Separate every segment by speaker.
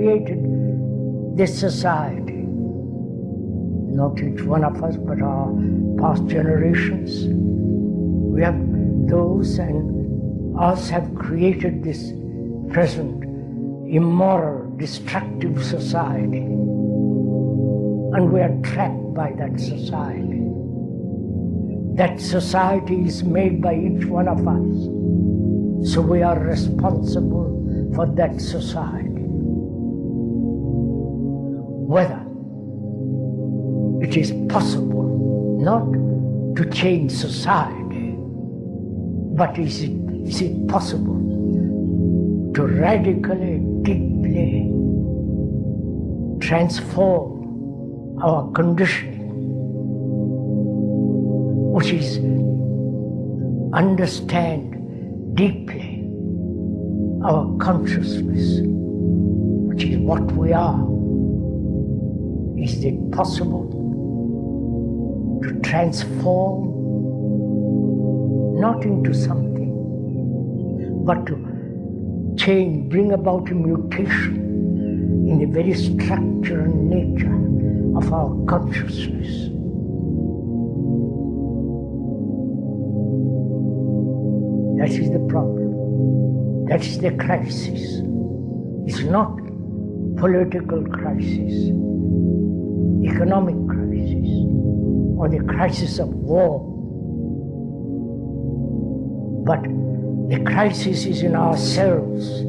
Speaker 1: created this society. Not each one of us, but our past generations. We have those and us have created this present immoral, destructive society. And we are trapped by that society. That society is made by each one of us. So we are responsible for that society. Whether it is possible not to change society, but is it possible to radically, deeply transform our conditioning, which is understand deeply our consciousness, which is what we are. Is it possible to transform not into something, but to change, bring about a mutation in the very structure and nature of our consciousness? That is the problem. That is the crisis. It's not political crisis, economic crisis, or the crisis of war. But the crisis is in ourselves.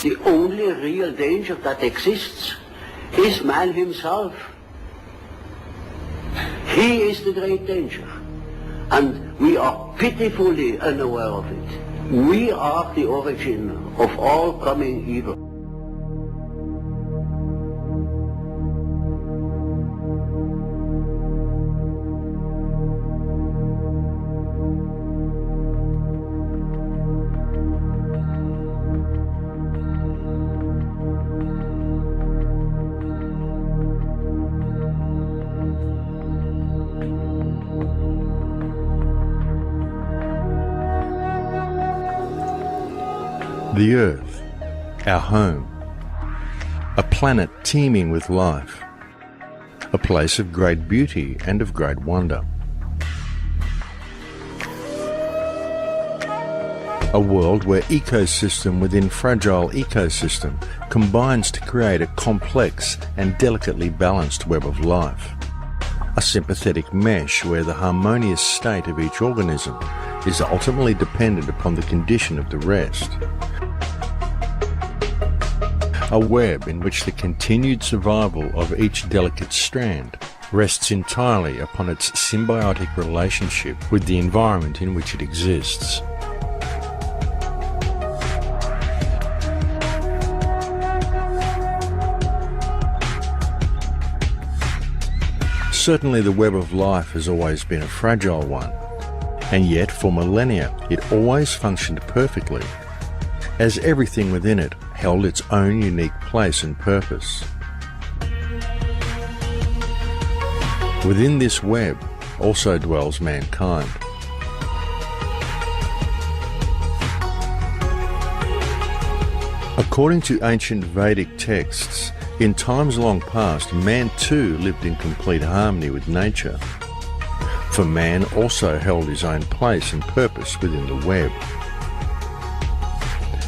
Speaker 2: The only real danger that exists is man himself. He is the great danger, and we are pitifully unaware of it. We are the origin of all coming evil.
Speaker 3: The Earth, our home, a planet teeming with life, a place of great beauty and of great wonder. A world where ecosystem within fragile ecosystem combines to create a complex and delicately balanced web of life. A sympathetic mesh where the harmonious state of each organism is ultimately dependent upon the condition of the rest. A web in which the continued survival of each delicate strand rests entirely upon its symbiotic relationship with the environment in which it exists. Certainly the web of life has always been a fragile one, and yet for millennia it always functioned perfectly, as everything within it held its own unique place and purpose. Within this web also dwells mankind. According to ancient Vedic texts, in times long past, man too lived in complete harmony with nature. For man also held his own place and purpose within the web.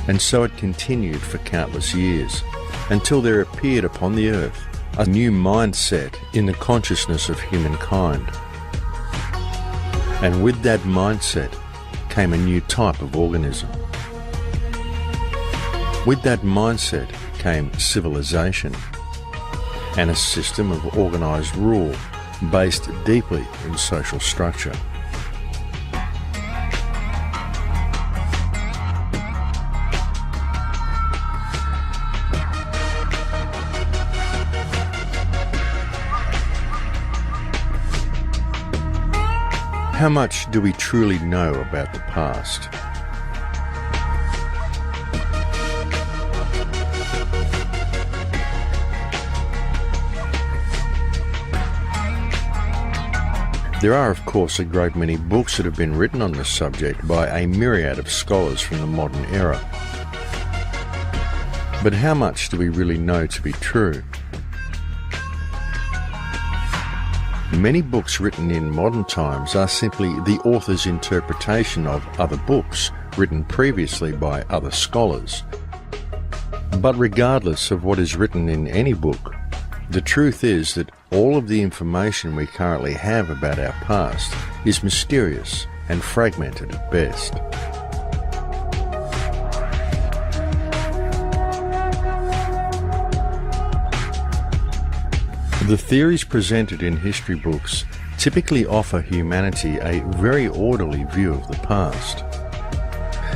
Speaker 3: And so it continued for countless years, until there appeared upon the earth a new mindset in the consciousness of humankind. And with that mindset came a new type of organism. With that mindset came civilization and a system of organised rule based deeply in social structure. How much do we truly know about the past? There are, of course, a great many books that have been written on this subject by a myriad of scholars from the modern era. But how much do we really know to be true? Many books written in modern times are simply the author's interpretation of other books written previously by other scholars. But regardless of what is written in any book, the truth is that all of the information we currently have about our past is mysterious and fragmented at best. The theories presented in history books typically offer humanity a very orderly view of the past.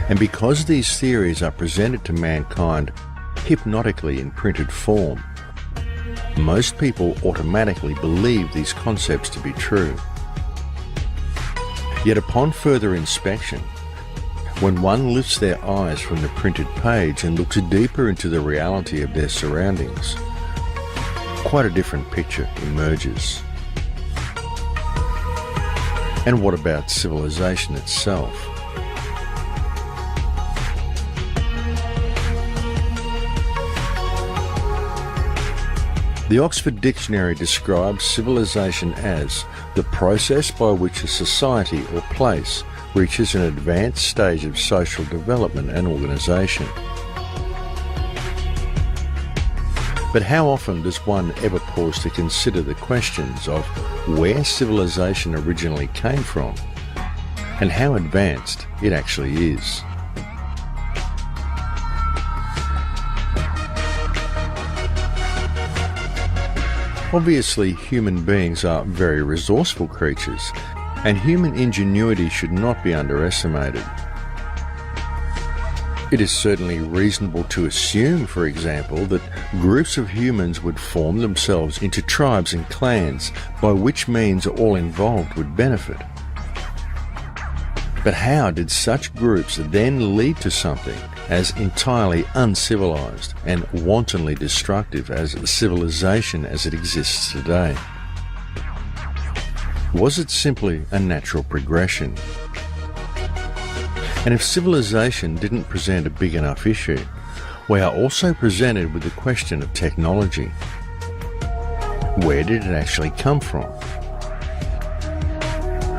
Speaker 3: And because these theories are presented to mankind hypnotically in printed form, most people automatically believe these concepts to be true. Yet upon further inspection, when one lifts their eyes from the printed page and looks deeper into the reality of their surroundings, quite a different picture emerges. And what about civilization itself? The Oxford Dictionary describes civilization as the process by which a society or place reaches an advanced stage of social development and organisation. But how often does one ever pause to consider the questions of where civilization originally came from and how advanced it actually is? Obviously, human beings are very resourceful creatures, and human ingenuity should not be underestimated. It is certainly reasonable to assume, for example, that groups of humans would form themselves into tribes and clans, by which means all involved would benefit. But how did such groups then lead to something as entirely uncivilized and wantonly destructive as civilization as it exists today? Was it simply a natural progression? And if civilization didn't present a big enough issue, we are also presented with the question of technology. Where did it actually come from?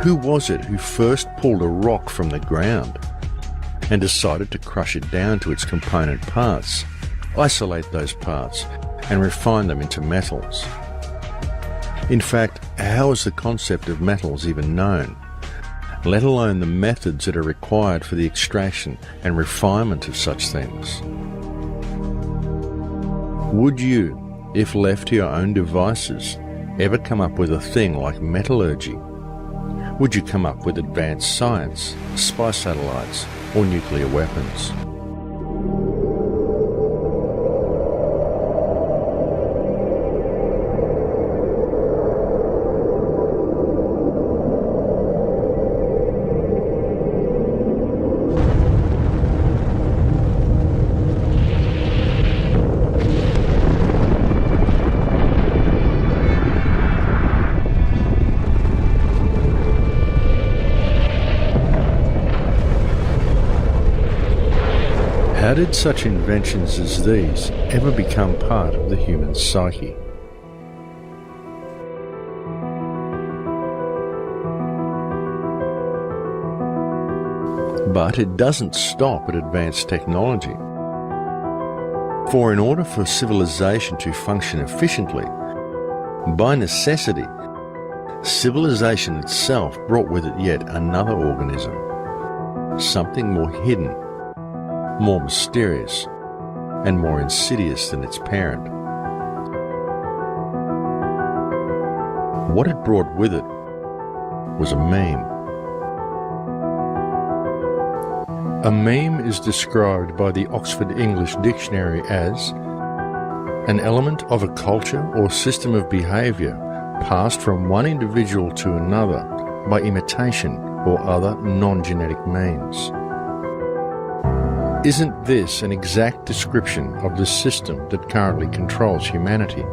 Speaker 3: Who was it who first pulled a rock from the ground and decided to crush it down to its component parts, isolate those parts, and refine them into metals? In fact, how is the concept of metals even known, let alone the methods that are required for the extraction and refinement of such things? Would you, if left to your own devices, ever come up with a thing like metallurgy? Would you come up with advanced science, spy satellites, or nuclear weapons? How did such inventions as these ever become part of the human psyche? But it doesn't stop at advanced technology. For in order for civilization to function efficiently, by necessity, civilization itself brought with it yet another organism, something more hidden, more mysterious, and more insidious than its parent. What it brought with it was a meme. A meme is described by the Oxford English Dictionary as an element of a culture or system of behaviour passed from one individual to another by imitation or other non-genetic means. Isn't this an exact description of the system that currently controls humanity?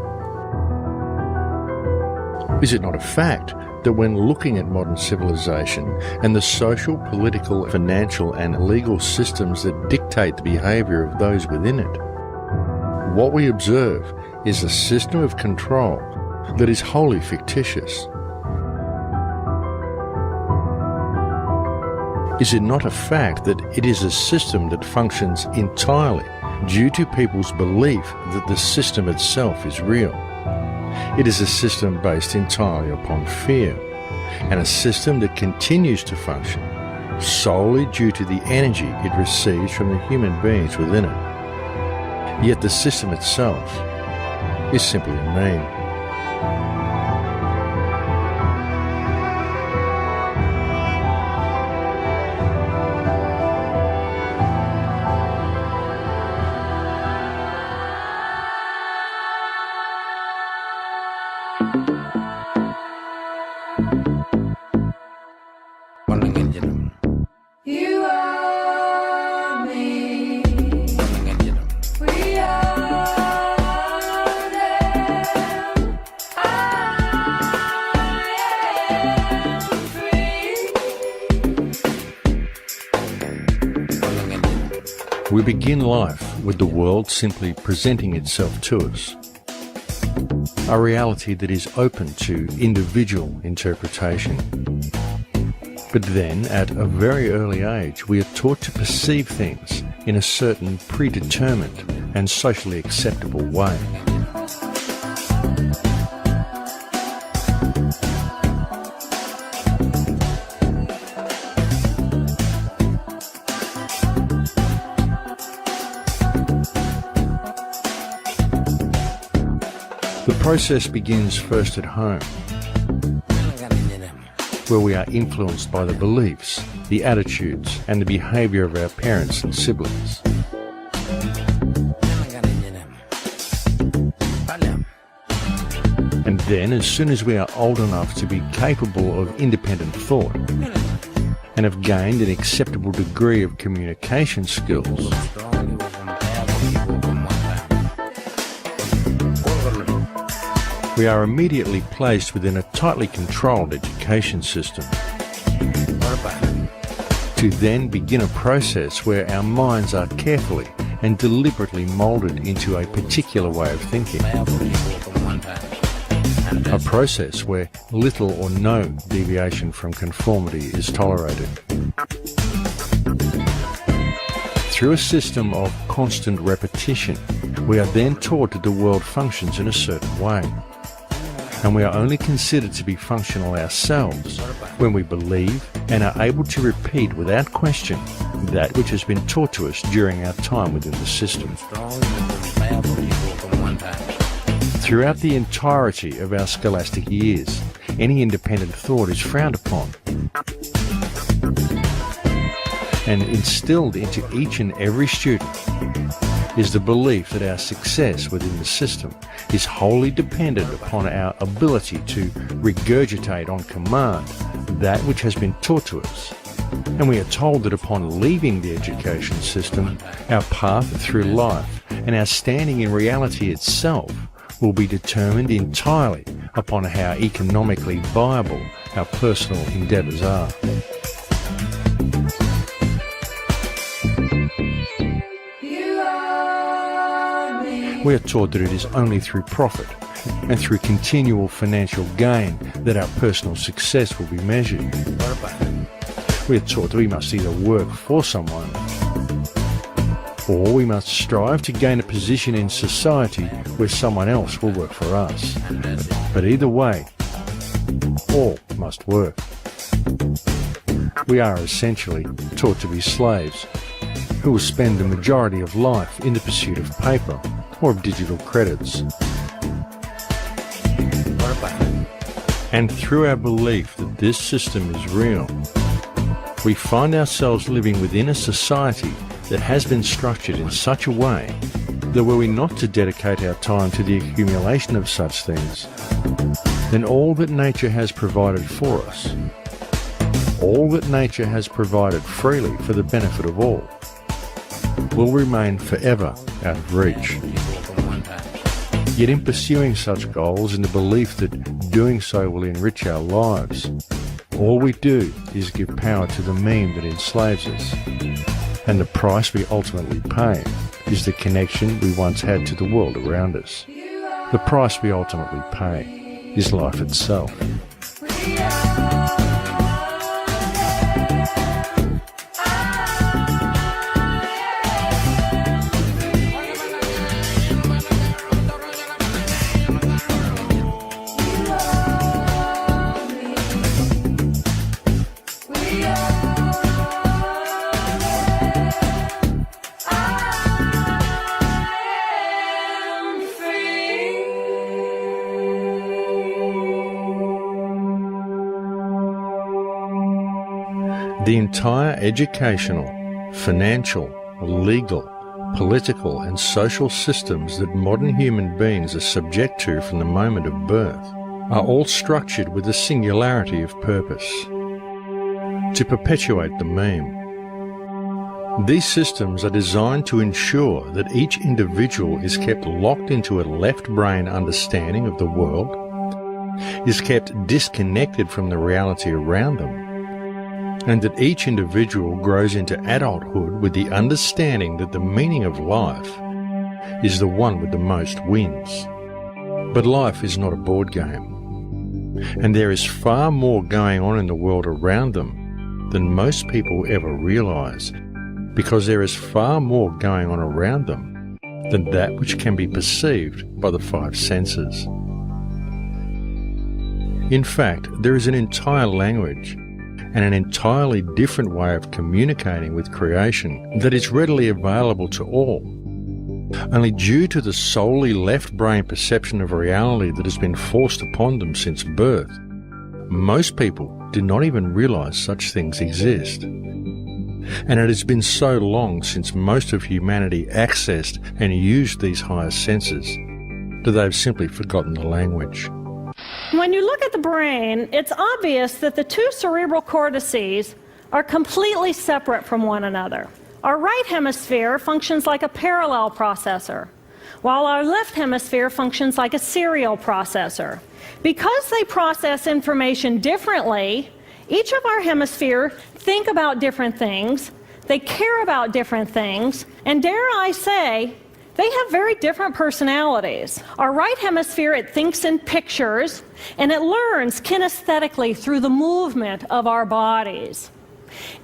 Speaker 3: Is it not a fact that when looking at modern civilization and the social, political, financial and legal systems that dictate the behaviour of those within it, what we observe is a system of control that is wholly fictitious? Is it not a fact that it is a system that functions entirely due to people's belief that the system itself is real? It is a system based entirely upon fear, and a system that continues to function solely due to the energy it receives from the human beings within it. Yet the system itself is simply a meme.
Speaker 4: You are me. We are them. I am free.
Speaker 3: We begin life with the world simply presenting itself to us. A reality that is open to individual interpretation. But then, at a very early age, we are taught to perceive things in a certain predetermined and socially acceptable way. The process begins first at home, where we are influenced by the beliefs, the attitudes, and the behaviour of our parents and siblings. And then, as soon as we are old enough to be capable of independent thought, and have gained an acceptable degree of communication skills, we are immediately placed within a tightly controlled education system, to then begin a process where our minds are carefully and deliberately moulded into a particular way of thinking. A process where little or no deviation from conformity is tolerated. Through a system of constant repetition, we are then taught that the world functions in a certain way. And we are only considered to be functional ourselves when we believe and are able to repeat without question that which has been taught to us during our time within the system. Throughout the entirety of our scholastic years, any independent thought is frowned upon. And instilled into each and every student is the belief that our success within the system is wholly dependent upon our ability to regurgitate on command that which has been taught to us. And we are told that upon leaving the education system, our path through life and our standing in reality itself will be determined entirely upon how economically viable our personal endeavours are. We are taught that it is only through profit and through continual financial gain that our personal success will be measured. We are taught that we must either work for someone or we must strive to gain a position in society where someone else will work for us. But either way, all must work. We are essentially taught to be slaves who will spend the majority of life in the pursuit of paper or of digital credits. And through our belief that this system is real, we find ourselves living within a society that has been structured in such a way that were we not to dedicate our time to the accumulation of such things, then all that nature has provided for us, all that nature has provided freely for the benefit of all, will remain forever out of reach. Yet in pursuing such goals in the belief that doing so will enrich our lives, all we do is give power to the meme that enslaves us, and the price we ultimately pay is the connection we once had to the world around us. The price we ultimately pay is life itself. The entire educational, financial, legal, political and social systems that modern human beings are subject to from the moment of birth are all structured with a singularity of purpose: to perpetuate the meme. These systems are designed to ensure that each individual is kept locked into a left brain understanding of the world, is kept disconnected from the reality around them, and that each individual grows into adulthood with the understanding that the meaning of life is the one with the most wins. But life is not a board game, and there is far more going on in the world around them than most people ever realise, because there is far more going on around them than that which can be perceived by the five senses. In fact, there is an entire language and an entirely different way of communicating with creation that is readily available to all. Only due to the solely left brain perception of reality that has been forced upon them since birth, most people do not even realise such things exist. And it has been so long since most of humanity accessed and used these higher senses that they've simply forgotten the language.
Speaker 5: When you look at the brain, it's obvious that the two cerebral cortices are completely separate from one another. Our right hemisphere functions like a parallel processor, while our left hemisphere functions like a serial processor. Because they process information differently, each of our hemispheres think about different things, they care about different things, and dare I say, they have very different personalities. Our right hemisphere, it thinks in pictures, and it learns kinesthetically through the movement of our bodies.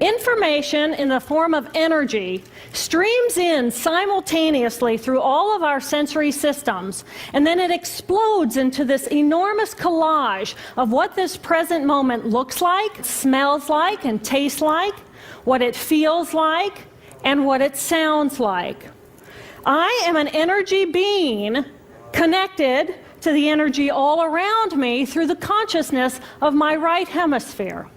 Speaker 5: Information in the form of energy streams in simultaneously through all of our sensory systems, and then it explodes into this enormous collage of what this present moment looks like, smells like, and tastes like, what it feels like, and what it sounds like. I am an energy being connected to the energy all around me through the consciousness of my right hemisphere.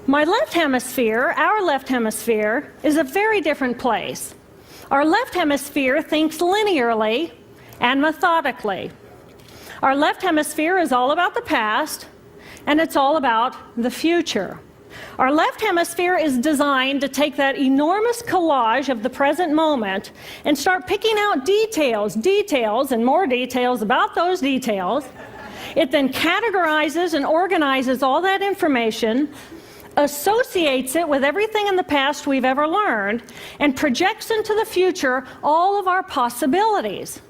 Speaker 5: My left hemisphere, our left hemisphere, is a very different place. Our left hemisphere thinks linearly and methodically. Our left hemisphere is all about the past, and it's all about the future. Our left hemisphere is designed to take that enormous collage of the present moment and start picking out details, and more details about those details. It then categorizes and organizes all that information, associates it with everything in the past we've ever learned, and projects into the future all of our possibilities.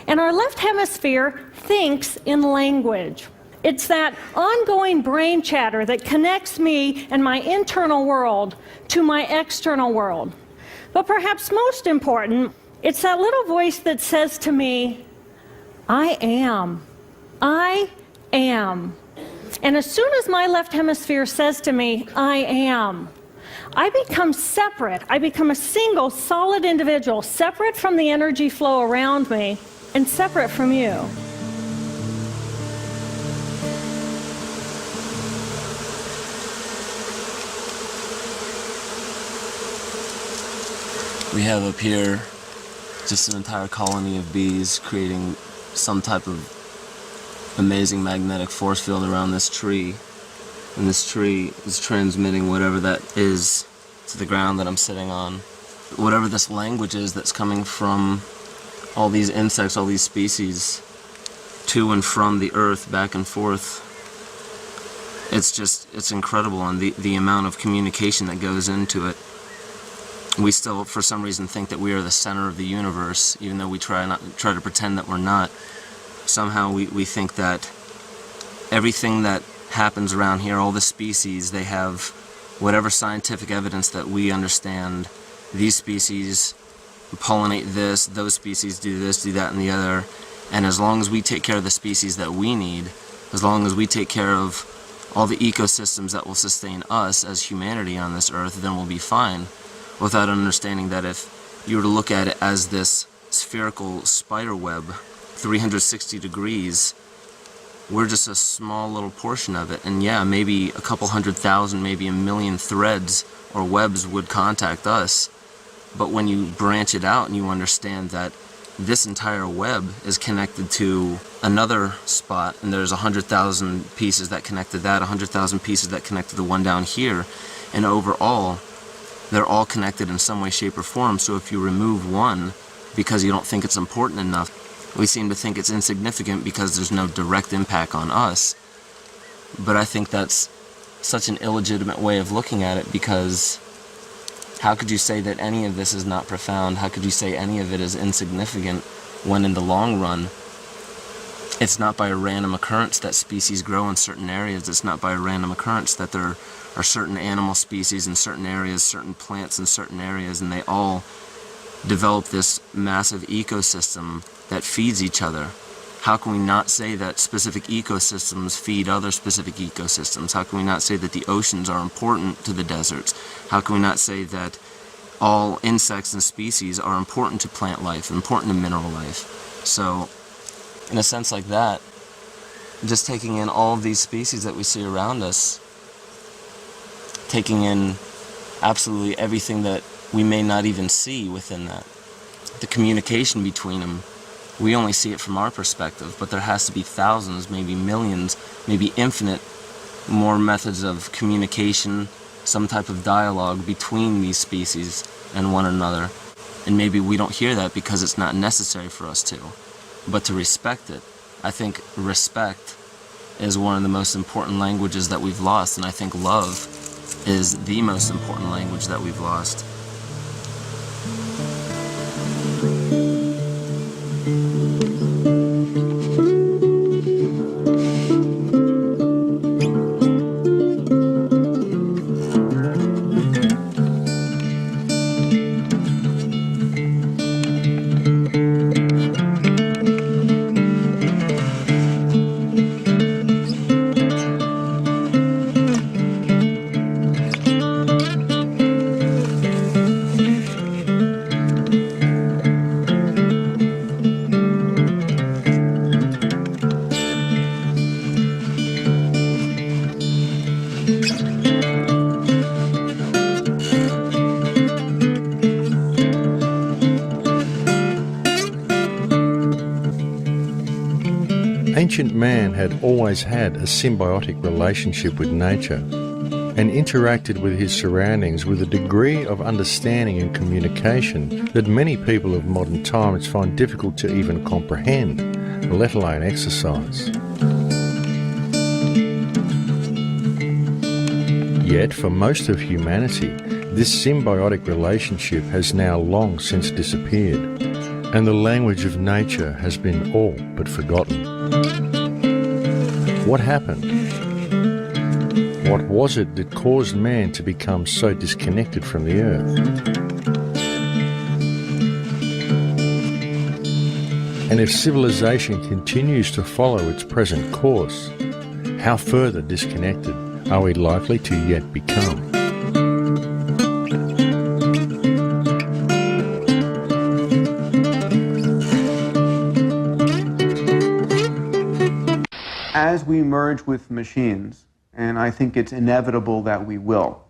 Speaker 5: And our left hemisphere thinks in language. It's that ongoing brain chatter that connects me and my internal world to my external world. But perhaps most important, it's that little voice that says to me, I am. I am. And as soon as my left hemisphere says to me, I am, I become separate. I become a single, solid individual, separate from the energy flow around me and separate from you.
Speaker 6: We have up here just an entire colony of bees creating some type of amazing magnetic force field around this tree. And this tree is transmitting whatever that is to the ground that I'm sitting on. Whatever this language is that's coming from all these insects, all these species, to and from the earth, back and forth. It's incredible, and the amount of communication that goes into it. We still, for some reason, think that we are the center of the universe, even though we try to pretend that we're not. Somehow we think that everything that happens around here, all the species, they have whatever scientific evidence that we understand. These species pollinate this, those species do this, do that, and the other. And as long as we take care of the species that we need, as long as we take care of all the ecosystems that will sustain us as humanity on this earth, then we'll be fine. Without understanding that if you were to look at it as this spherical spider web, 360 degrees, we're just a small little portion of it. And yeah, maybe a couple 100,000, maybe a million threads or webs would contact us. But when you branch it out and you understand that this entire web is connected to another spot, and there's 100,000 pieces that connect to that, 100,000 pieces that connect to the one down here, and overall, they're all connected in some way, shape, or form. So if you remove one because you don't think it's important enough, we seem to think it's insignificant because there's no direct impact on us. But I think that's such an illegitimate way of looking at it, because how could you say that any of this is not profound? How could you say any of it is insignificant when in the long run, it's not by a random occurrence that species grow in certain areas. It's not by a random occurrence that there are certain animal species in certain areas, certain plants in certain areas, and they all develop this massive ecosystem that feeds each other. How can we not say that specific ecosystems feed other specific ecosystems? How can we not say that the oceans are important to the deserts? How can we not say that all insects and species are important to plant life, important to mineral life? So, in a sense like that, just taking in all of these species that we see around us, taking in absolutely everything that we may not even see within that, the communication between them, we only see it from our perspective, but there has to be thousands, maybe millions, maybe infinite more methods of communication, some type of dialogue between these species and one another. And maybe we don't hear that because it's not necessary for us to. But to respect it, I think respect is one of the most important languages that we've lost, and I think love is the most important language that we've lost.
Speaker 3: Ancient man had always had a symbiotic relationship with nature and interacted with his surroundings with a degree of understanding and communication that many people of modern times find difficult to even comprehend, let alone exercise. Yet, for most of humanity, this symbiotic relationship has now long since disappeared. and the language of nature has been all but forgotten. What happened? What was it that caused man to become so disconnected from the earth? And if civilization continues to follow its present course, how further disconnected are we likely to yet become?
Speaker 7: As we merge with machines, and I think it's inevitable that we will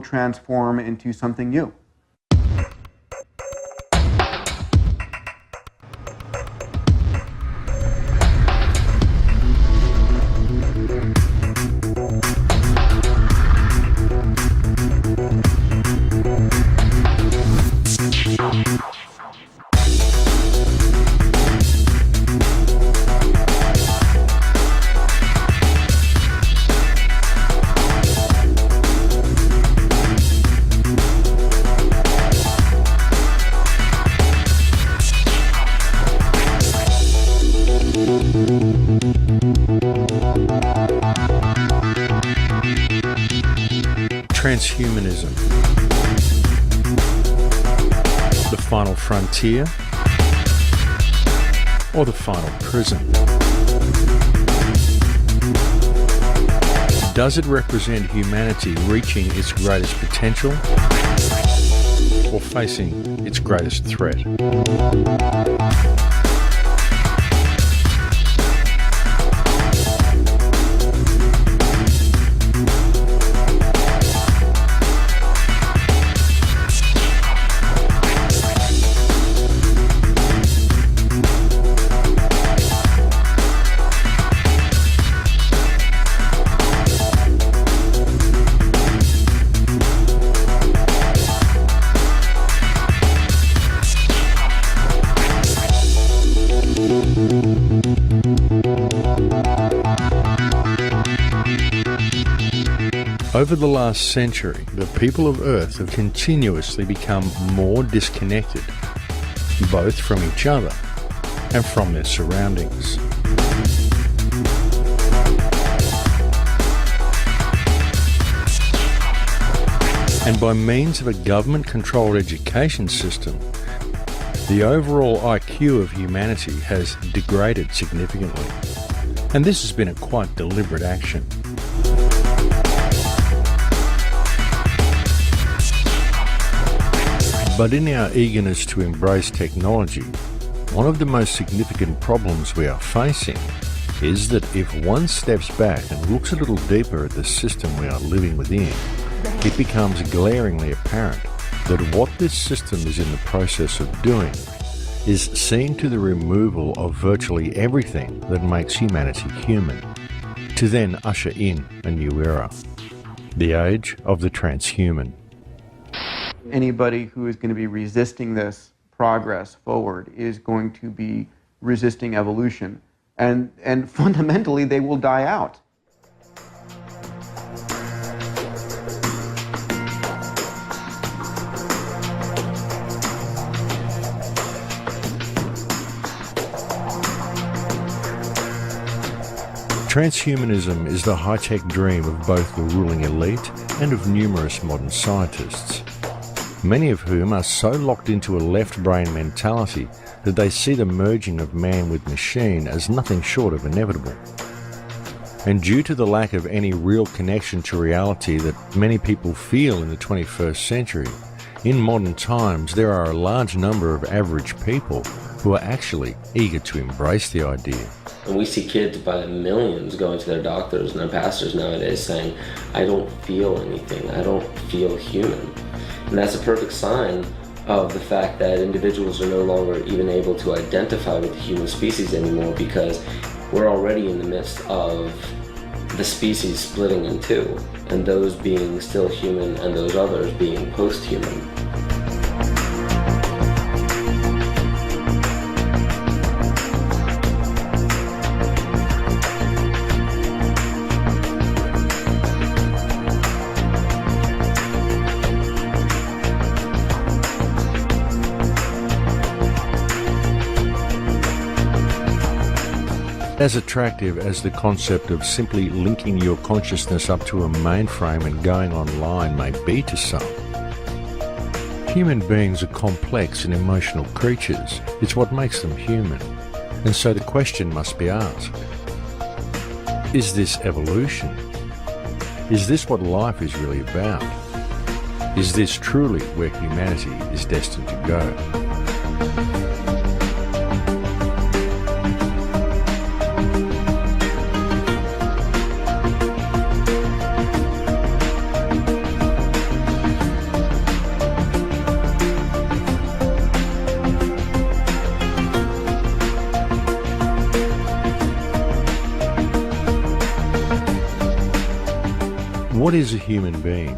Speaker 7: transform into something new.
Speaker 3: Transhumanism. The final frontier or the final prison? Does it represent humanity reaching its greatest potential or facing its greatest threat? Over the last century, the people of Earth have continuously become more disconnected, both from each other and from their surroundings. And by means of a government-controlled education system, the overall IQ of humanity has degraded significantly. And this has been a quite deliberate action. But in our eagerness to embrace technology, one of the most significant problems we are facing is that if one steps back and looks a little deeper at the system we are living within, it becomes glaringly apparent that what this system is in the process of doing is seeing to the removal of virtually everything that makes humanity human, to then usher in a new era, the age of the transhuman.
Speaker 7: Anybody who is going to be resisting this progress forward is going to be resisting evolution, and fundamentally they will die out.
Speaker 3: Transhumanism is the high-tech dream of both the ruling elite and of numerous modern scientists, many of whom are so locked into a left-brain mentality that they see the merging of man with machine as nothing short of inevitable. And due to the lack of any real connection to reality that many people feel in the 21st century, in modern times there are a large number of average people who are actually eager to embrace the idea.
Speaker 6: And we see kids by the millions going to their doctors and their pastors nowadays saying, I don't feel anything, I don't feel human. And that's a perfect sign of the fact that individuals are no longer even able to identify with the human species anymore, because we're already in the midst of the species splitting in two, and those being still human and those others being post-human.
Speaker 3: As attractive as the concept of simply linking your consciousness up to a mainframe and going online may be to some, human beings are complex and emotional creatures. It's what makes them human. And so the question must be asked, is this evolution? Is this what life is really about? Is this truly where humanity is destined to go? What is a human being?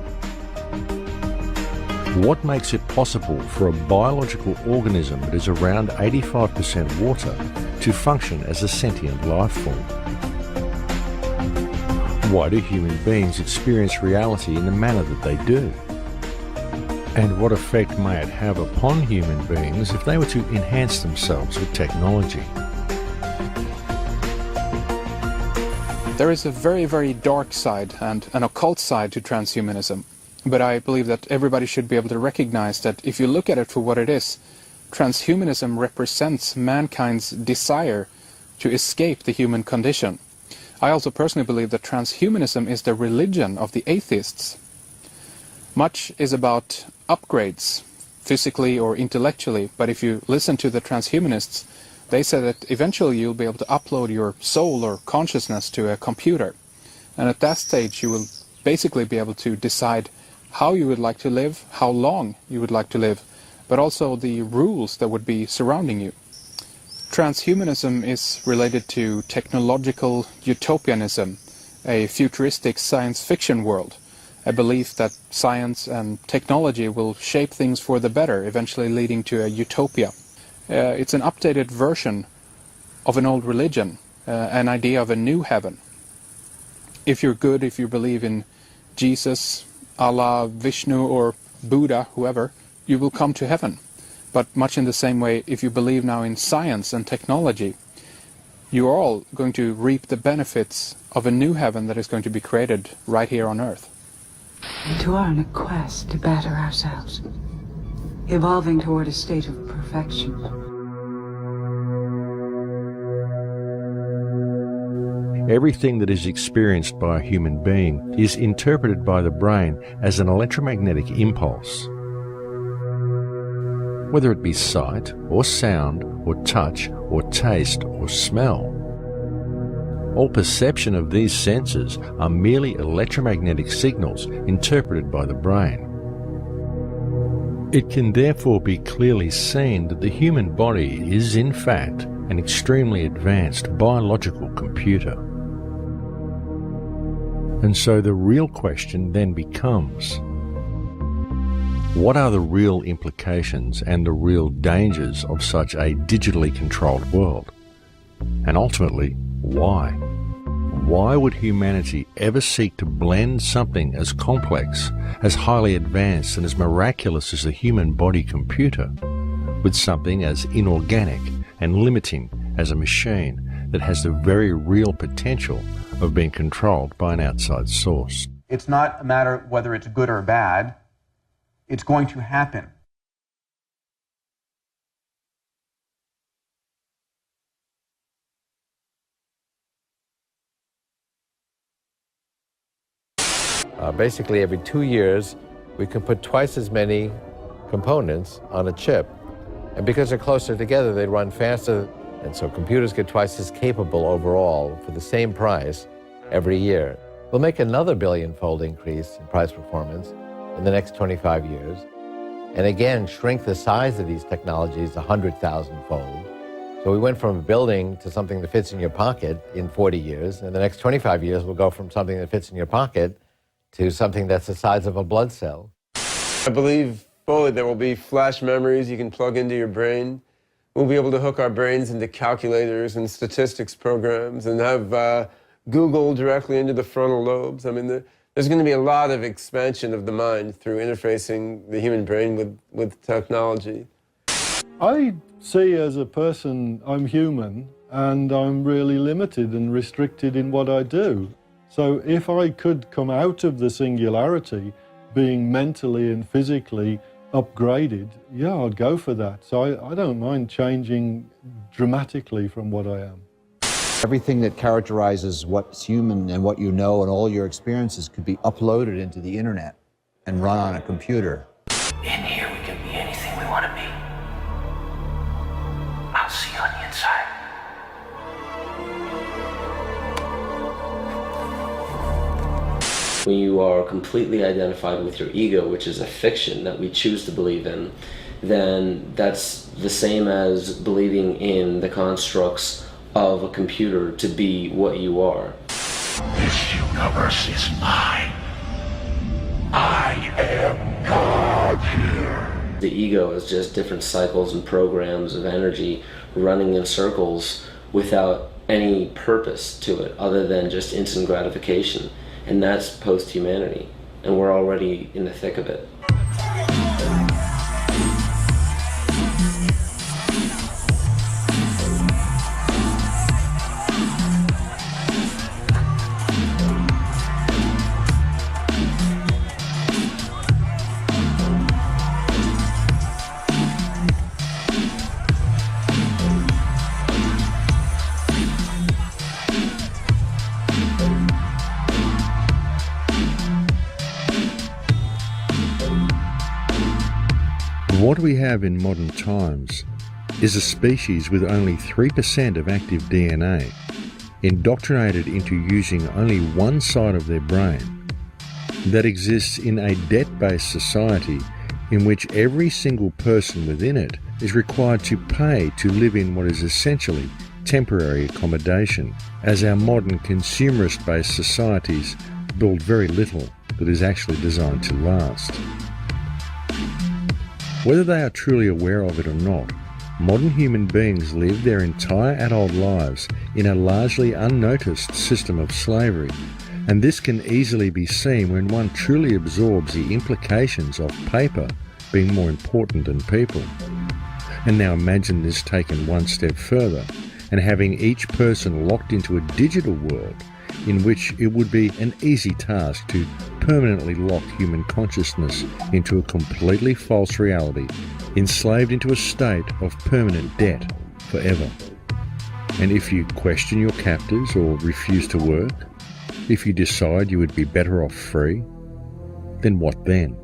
Speaker 3: What makes it possible for a biological organism that is around 85% water to function as a sentient life form? Why do human beings experience reality in the manner that they do? And what effect may it have upon human beings if they were to enhance themselves with technology?
Speaker 8: There is a very, very dark side and an occult side to transhumanism, but I believe that everybody should be able to recognize that if you look at it for what it is, transhumanism represents mankind's desire to escape the human condition. I also personally believe that transhumanism is the religion of the atheists. Much is about upgrades, physically or intellectually, but if you listen to the transhumanists, they say that eventually you'll be able to upload your soul or consciousness to a computer. And at that stage you will basically be able to decide how you would like to live, how long you would like to live, but also the rules that would be surrounding you. Transhumanism is related to technological utopianism, a futuristic science fiction world, a belief that science and technology will shape things for the better, eventually leading to a utopia. It's an updated version of an old religion, an idea of a new heaven. If you're good, if you believe in Jesus, Allah, Vishnu or Buddha, whoever, you will come to heaven. But much in the same way, if you believe now in science and technology, you are all going to reap the benefits of a new heaven that is going to be created right here on earth.
Speaker 9: We are on a quest to better ourselves, evolving toward a state of perfection.
Speaker 3: Everything that is experienced by a human being is interpreted by the brain as an electromagnetic impulse. Whether it be sight, or sound, or touch, or taste, or smell. All perception of these senses are merely electromagnetic signals interpreted by the brain. It can therefore be clearly seen that the human body is in fact an extremely advanced biological computer. And so the real question then becomes, what are the real implications and the real dangers of such a digitally controlled world? And ultimately, why? Why would humanity ever seek to blend something as complex, as highly advanced and as miraculous as the human body computer with something as inorganic and limiting as a machine that has the very real potential of being controlled by an outside source?
Speaker 7: It's not a matter whether it's good or bad. It's going to happen.
Speaker 10: Basically, every 2 years, we can put twice as many components on a chip. And because they're closer together, they run faster. And so computers get twice as capable overall for the same price every year. We'll make another billion-fold increase in price performance in the next 25 years. And again, shrink the size of these technologies 100,000-fold. So we went from a building to something that fits in your pocket in 40 years. In the next 25 years, we'll go from something that fits in your pocket to something that's the size of a blood cell.
Speaker 11: I believe fully there will be flash memories you can plug into your brain. We'll be able to hook our brains into calculators and statistics programs and have Google directly into the frontal lobes. I mean, there's going to be a lot of expansion of the mind through interfacing the human brain with technology.
Speaker 12: I see as a person, I'm human, and I'm really limited and restricted in what I do. So if I could come out of the singularity being mentally and physically upgraded, yeah, I'd go for that. So I don't mind changing dramatically from what I am.
Speaker 13: Everything that characterizes what's human and what you know and all your experiences could be uploaded into the internet and run on a computer.
Speaker 14: In here we can be anything we want to be. I'll see you on the inside.
Speaker 6: When you are completely identified with your ego, which is a fiction that we choose to believe in, then that's the same as believing in the constructs of a computer to be what you are.
Speaker 14: This universe is mine. I am God here.
Speaker 6: The ego is just different cycles and programs of energy running in circles without any purpose to it other than just instant gratification. And that's post-humanity, and we're already in the thick of it.
Speaker 3: What we have in modern times is a species with only 3% of active DNA, indoctrinated into using only one side of their brain, that exists in a debt-based society in which every single person within it is required to pay to live in what is essentially temporary accommodation, as our modern consumerist-based societies build very little that is actually designed to last. Whether they are truly aware of it or not, modern human beings live their entire adult lives in a largely unnoticed system of slavery, and this can easily be seen when one truly absorbs the implications of paper being more important than people. And now imagine this taken one step further, and having each person locked into a digital world in which it would be an easy task to permanently lock human consciousness into a completely false reality, enslaved into a state of permanent debt forever. And if you question your captors or refuse to work, if you decide you would be better off free, then what then?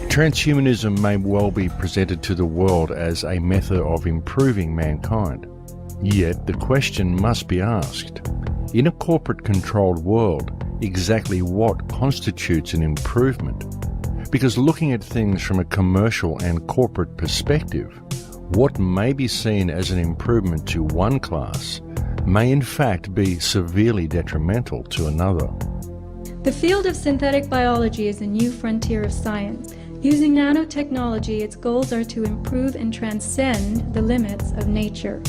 Speaker 3: Transhumanism may well be presented to the world as a method of improving mankind. Yet the question must be asked, in a corporate-controlled world, exactly what constitutes an improvement? Because looking at things from a commercial and corporate perspective, what may be seen as an improvement to one class may in fact be severely detrimental to another.
Speaker 15: The field of synthetic biology is a new frontier of science. Using nanotechnology, its goals are to improve and transcend the limits of nature.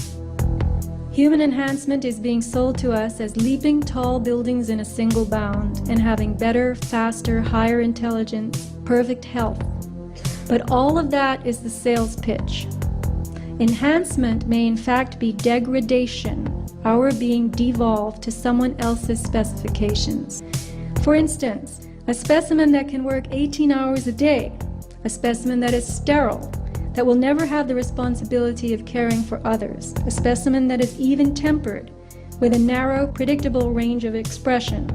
Speaker 15: Human enhancement is being sold to us as leaping tall buildings in a single bound and having better, faster, higher intelligence, perfect health. But all of that is the sales pitch. Enhancement may in fact be degradation, our being devolved to someone else's specifications. For instance, a specimen that can work 18 hours a day, a specimen that is sterile, that will never have the responsibility of caring for others, a specimen that is even-tempered, with a narrow, predictable range of expression.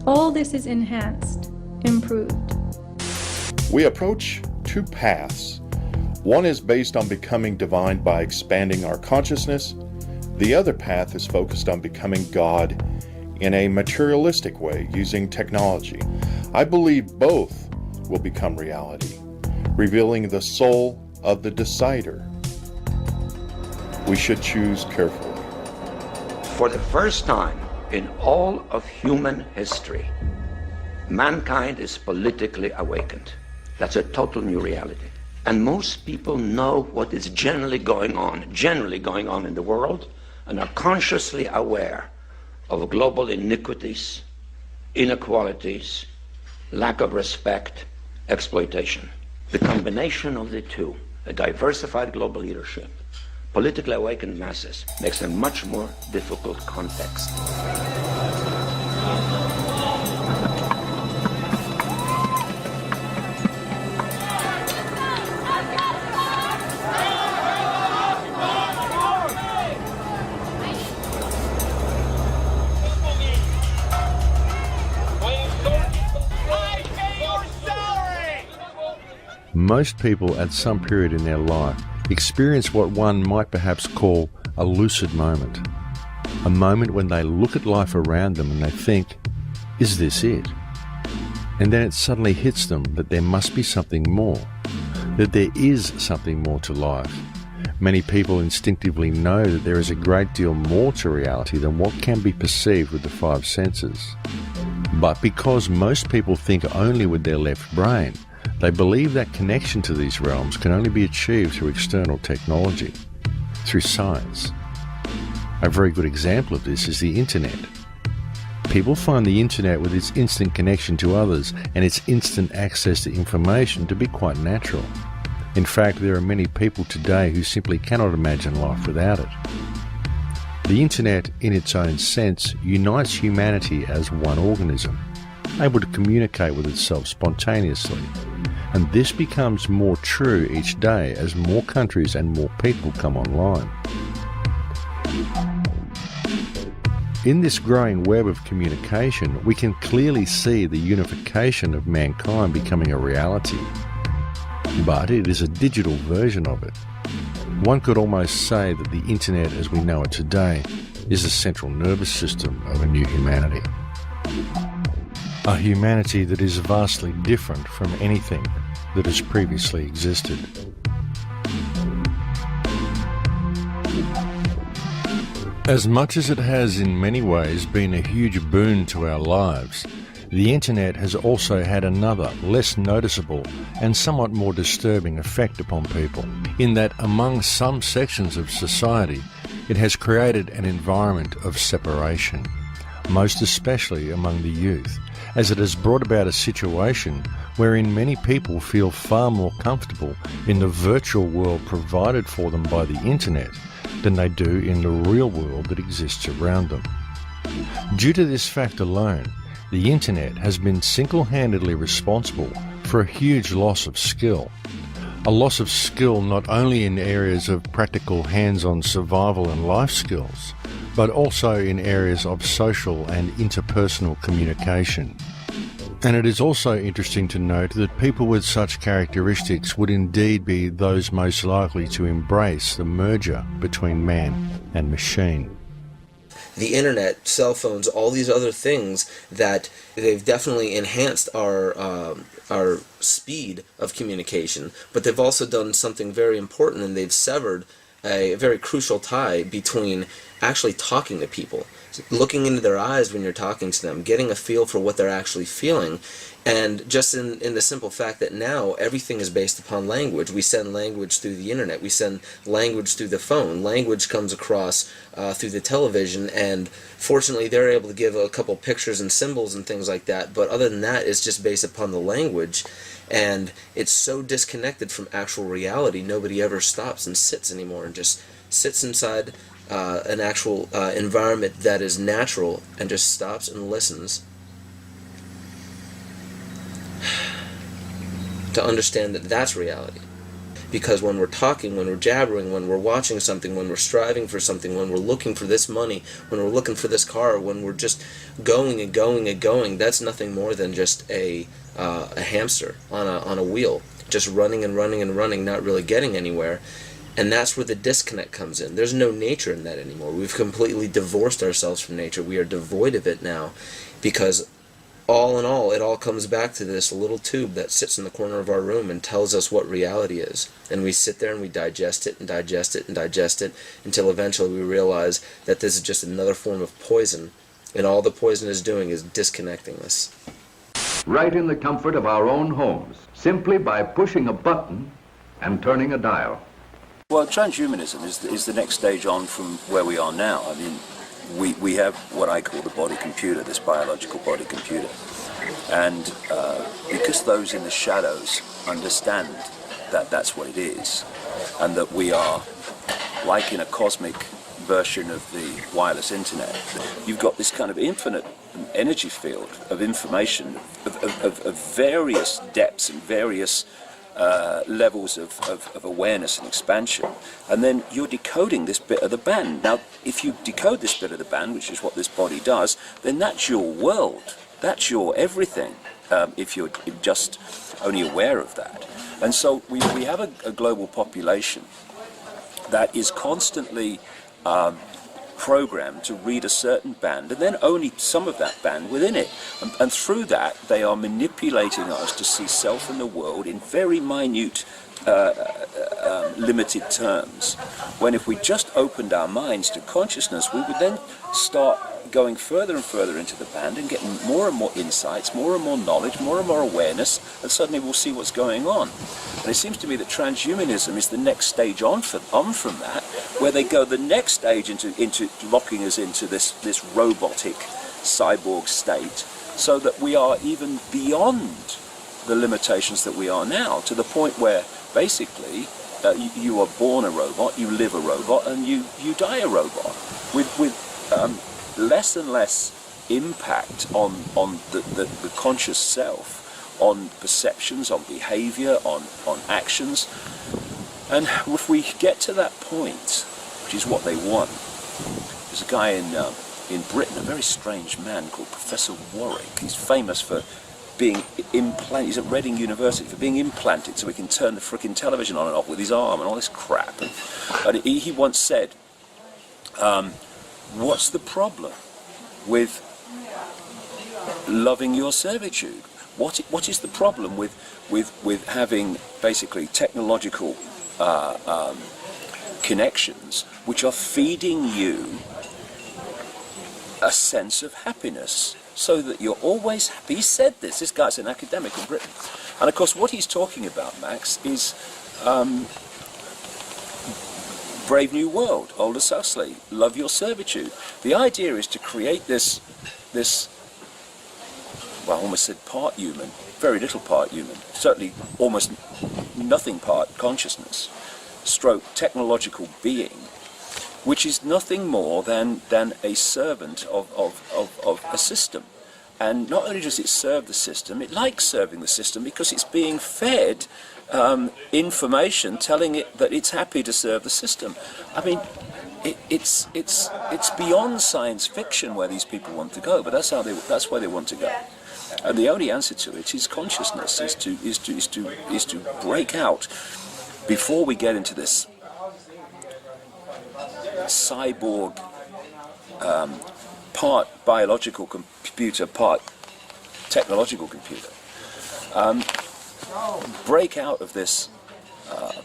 Speaker 15: All this is enhanced, improved.
Speaker 16: We approach two paths. One is based on becoming divine by expanding our consciousness. The other path is focused on becoming God in a materialistic way using technology. I believe both will become reality, revealing the soul of the decider. We should choose carefully.
Speaker 17: For the first time in all of human history, mankind is politically awakened. That's a total new reality. And most people know what is generally going on in the world, and are consciously aware of global iniquities, inequalities, lack of respect, exploitation. The combination of the two, a diversified global leadership, politically awakened masses, makes a much more difficult context.
Speaker 3: Most people at some period in their life experience what one might perhaps call a lucid moment. A moment when they look at life around them and they think, is this it? And then it suddenly hits them that there must be something more, that there is something more to life. Many people instinctively know that there is a great deal more to reality than what can be perceived with the five senses. But because most people think only with their left brain, they believe that connection to these realms can only be achieved through external technology, through science. A very good example of this is the internet. People find the internet with its instant connection to others and its instant access to information to be quite natural. In fact, there are many people today who simply cannot imagine life without it. The internet, in its own sense, unites humanity as one organism, able to communicate with itself spontaneously. And this becomes more true each day as more countries and more people come online. In this growing web of communication, we can clearly see the unification of mankind becoming a reality. But it is a digital version of it. One could almost say that the internet as we know it today is the central nervous system of a new humanity. A humanity that is vastly different from anything that has previously existed. As much as it has in many ways been a huge boon to our lives, the internet has also had another, less noticeable and somewhat more disturbing effect upon people, in that among some sections of society it has created an environment of separation, most especially among the youth, as it has brought about a situation wherein many people feel far more comfortable in the virtual world provided for them by the internet than they do in the real world that exists around them. Due to this fact alone, the internet has been single-handedly responsible for a huge loss of skill. A loss of skill not only in areas of practical hands-on survival and life skills, but also in areas of social and interpersonal communication. And it is also interesting to note that people with such characteristics would indeed be those most likely to embrace the merger between man and machine.
Speaker 6: The internet, cell phones, all these other things that they've definitely enhanced our speed of communication, but they've also done something very important, and they've severed a very crucial tie between actually talking to people, looking into their eyes when you're talking to them, getting a feel for what they're actually feeling, and just in the simple fact that now everything is based upon language. We send language through the internet, we send language through the phone, language comes across through the television, and fortunately they're able to give a couple pictures and symbols and things like that, but other than that it's just based upon the language, and it's so disconnected from actual reality. Nobody ever stops and sits anymore and just sits inside an actual environment that is natural and just stops and listens to understand that that's reality. Because when we're talking, when we're jabbering, when we're watching something, when we're striving for something, when we're looking for this money, when we're looking for this car, when we're just going and going and going, that's nothing more than just a hamster on a wheel, just running and running and running, not really getting anywhere. And that's where the disconnect comes in. There's no nature in that anymore. We've completely divorced ourselves from nature. We are devoid of it now, because all in all, it all comes back to this little tube that sits in the corner of our room and tells us what reality is. And we sit there and we digest it and digest it and digest it until eventually we realize that this is just another form of poison, and all the poison is doing is disconnecting us.
Speaker 18: Right in the comfort of our own homes, simply by pushing a button and turning a dial.
Speaker 19: Well, transhumanism is the next stage on from where we are now. I mean, we have what I call the body computer, this biological body computer. And because those in the shadows understand that that's what it is, and that we are like in a cosmic version of the wireless internet, you've got this kind of infinite energy field of information of various depths and various levels of awareness and expansion, and then you're decoding this bit of the band. Now, if you decode this bit of the band, which is what this body does, then that's your world, that's your everything, if you're just only aware of that. And so we have a global population that is constantly programmed to read a certain band, and then only some of that band within it. And through that, they are manipulating us to see self and the world in very minute, limited terms. When if we just opened our minds to consciousness, we would then start going further and further into the band and getting more and more insights, more and more knowledge, more and more awareness, and suddenly we'll see what's going on. And it seems to me that transhumanism is the next stage on from that, where they go the next stage into locking us into this robotic cyborg state, so that we are even beyond the limitations that we are now, to the point where basically you are born a robot, you live a robot, and you die a robot, with less and less impact on the conscious self, on perceptions, on behavior, on actions. And if we get to that point, which is what they want, there's a guy in Britain, a very strange man called Professor Warwick. He's famous for being implanted, he's at Reading University, for being implanted so he can turn the frickin' television on and off with his arm and all this crap. And he once said, what's the problem with loving your servitude? What is the problem with having basically technological connections which are feeding you a sense of happiness, so that you're always happy? He said this guy's an academic in Britain. And of course what he's talking about, Max, is Brave New World, Aldous Huxley, love your servitude. The idea is to create this, well, I almost said part human, very little part human, certainly almost nothing part consciousness, stroke technological being, which is nothing more than a servant of a system. And not only does it serve the system, it likes serving the system because it's being fed information telling it that it's happy to serve the system. I mean, it's beyond science fiction where these people want to go, but that's where they want to go. And the only answer to it is consciousness, is to break out before we get into this cyborg, part biological computer, part technological computer. Break out of this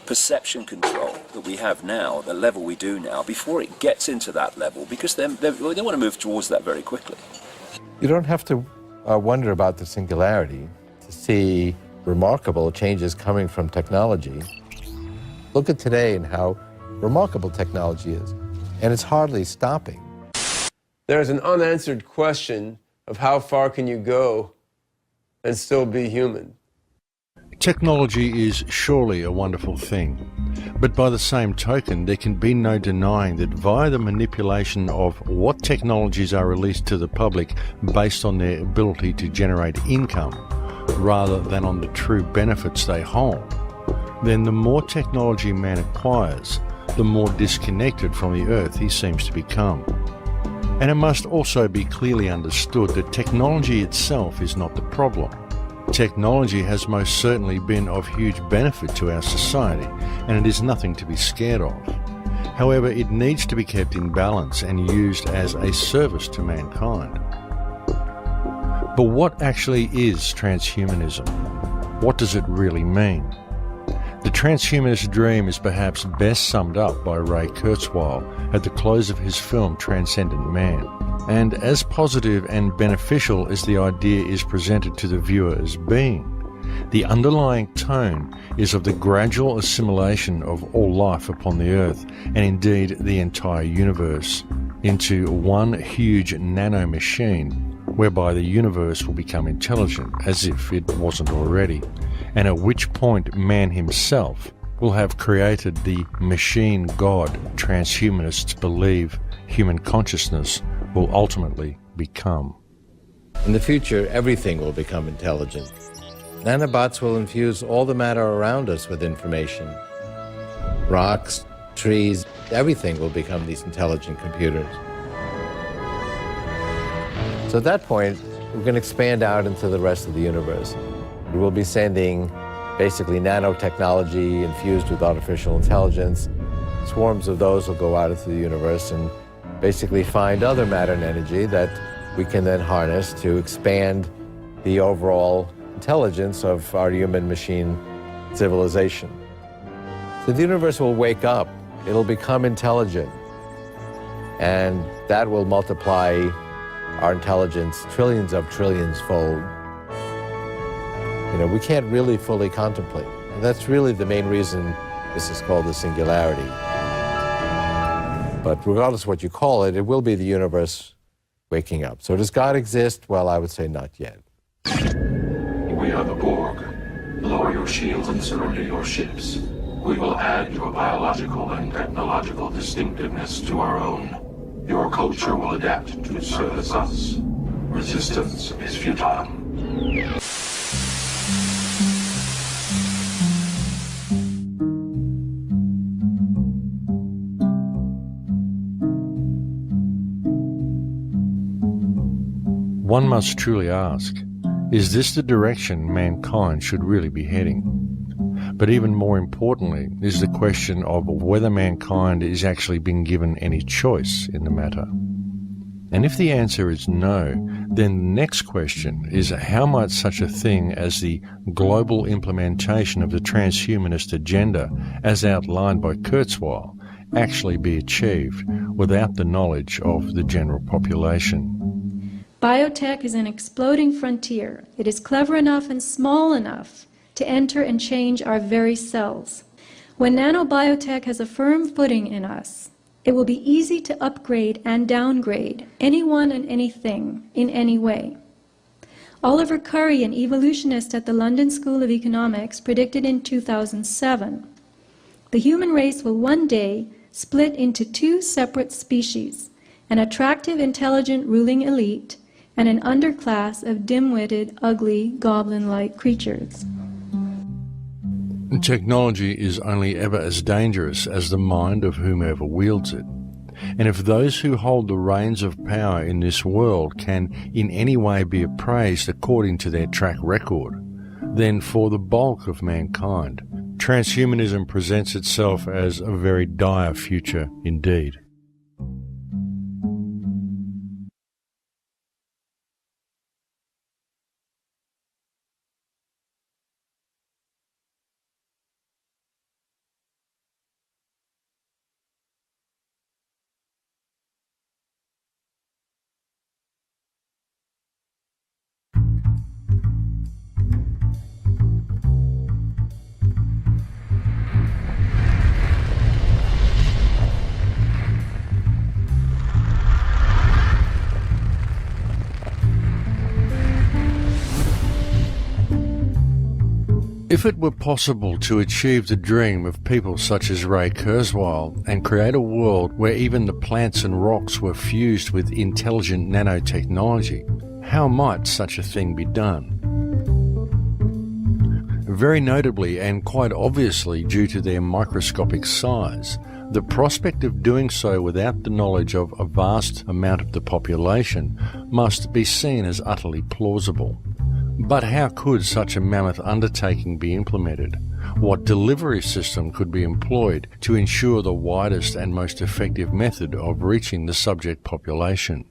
Speaker 19: perception control that we have now, the level we do now, before it gets into that level, because they want to move towards that very quickly.
Speaker 10: You don't have to wonder about the singularity to see remarkable changes coming from technology. Look at today and how remarkable technology is, and it's hardly stopping.
Speaker 11: There's an unanswered question of how far can you go and still be human?
Speaker 3: Technology is surely a wonderful thing, but by the same token, there can be no denying that via the manipulation of what technologies are released to the public based on their ability to generate income, rather than on the true benefits they hold, then the more technology man acquires, the more disconnected from the earth he seems to become. And it must also be clearly understood that technology itself is not the problem. Technology has most certainly been of huge benefit to our society, and it is nothing to be scared of. However, it needs to be kept in balance and used as a service to mankind. But what actually is transhumanism? What does it really mean? The transhumanist dream is perhaps best summed up by Ray Kurzweil at the close of his film Transcendent Man. And as positive and beneficial as the idea is presented to the viewer as being, the underlying tone is of the gradual assimilation of all life upon the earth, and indeed the entire universe, into one huge nano-machine whereby the universe will become intelligent as if it wasn't already, and at which point man himself will have created the machine god transhumanists believe human consciousness will ultimately become.
Speaker 10: In the future, everything will become intelligent. Nanobots will infuse all the matter around us with information. Rocks, trees, everything will become these intelligent computers. So at that point, we can expand out into the rest of the universe. We will be sending basically nanotechnology infused with artificial intelligence. Swarms of those will go out into the universe and basically find other matter and energy that we can then harness to expand the overall intelligence of our human-machine civilization. So the universe will wake up, it'll become intelligent, and that will multiply our intelligence trillions of trillions fold. We can't really fully contemplate. And that's really the main reason this is called the singularity. But regardless of what you call it, it will be the universe waking up. So does God exist? Well, I would say not yet.
Speaker 14: We are the Borg. Lower your shields and surrender your ships. We will add your biological and technological distinctiveness to our own. Your culture will adapt to service us. Resistance is futile.
Speaker 3: One must truly ask, is this the direction mankind should really be heading? But even more importantly is the question of whether mankind is actually being given any choice in the matter. And if the answer is no, then the next question is how might such a thing as the global implementation of the transhumanist agenda as outlined by Kurzweil actually be achieved without the knowledge of the general population?
Speaker 15: Biotech is an exploding frontier. It is clever enough and small enough to enter and change our very cells. When nanobiotech has a firm footing in us, it will be easy to upgrade and downgrade anyone and anything in any way. Oliver Curry, an evolutionist at the London School of Economics, predicted in 2007, the human race will one day split into two separate species, an attractive, intelligent ruling elite and an underclass of dim-witted, ugly, goblin-like creatures.
Speaker 3: Technology is only ever as dangerous as the mind of whomever wields it. And if those who hold the reins of power in this world can in any way be appraised according to their track record, then for the bulk of mankind, transhumanism presents itself as a very dire future indeed. If it were possible to achieve the dream of people such as Ray Kurzweil and create a world where even the plants and rocks were fused with intelligent nanotechnology, how might such a thing be done? Very notably and quite obviously due to their microscopic size, the prospect of doing so without the knowledge of a vast amount of the population must be seen as utterly plausible. But how could such a mammoth undertaking be implemented? What delivery system could be employed to ensure the widest and most effective method of reaching the subject population?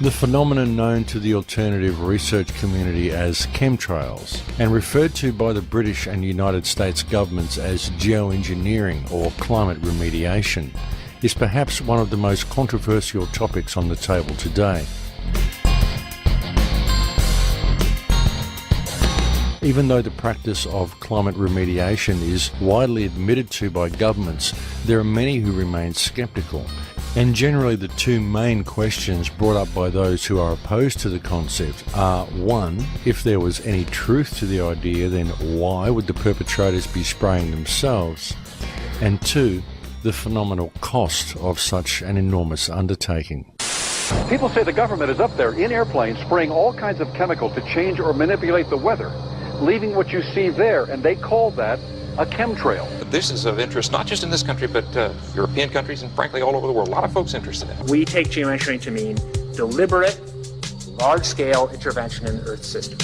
Speaker 3: The phenomenon known to the alternative research community as chemtrails, and referred to by the British and United States governments as geoengineering or climate remediation, is perhaps one of the most controversial topics on the table today. Even though the practice of climate remediation is widely admitted to by governments, there are many who remain sceptical. And generally the two main questions brought up by those who are opposed to the concept are, one, if there was any truth to the idea, then why would the perpetrators be spraying themselves? And two, the phenomenal cost of such an enormous undertaking.
Speaker 20: People say the government is up there in airplanes spraying all kinds of chemicals to change or manipulate the weather, leaving what you see there, and they call that a chemtrail.
Speaker 21: This is of interest not just in this country, but European countries and frankly all over the world. A lot of folks interested in it.
Speaker 22: We take geoengineering to mean deliberate, large-scale intervention in the Earth's system.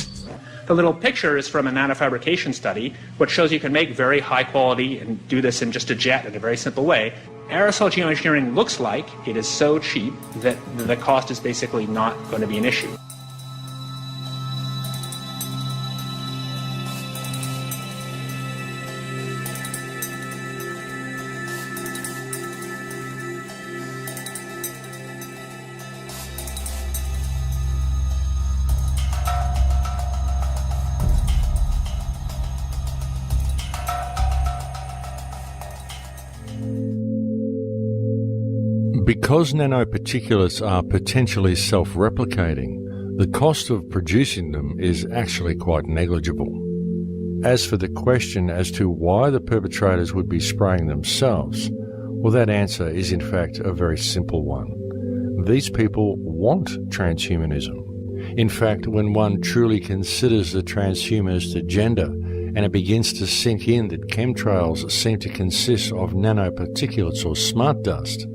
Speaker 22: The little picture is from a nanofabrication study, which shows you can make very high quality and do this in just a jet in a very simple way. Aerosol geoengineering looks like it is so cheap that the cost is basically not going to be an issue.
Speaker 3: Because nanoparticulates are potentially self-replicating, the cost of producing them is actually quite negligible. As for the question as to why the perpetrators would be spraying themselves, well, that answer is in fact a very simple one. These people want transhumanism. In fact, when one truly considers the transhumanist agenda and it begins to sink in that chemtrails seem to consist of nanoparticulates or smart dust,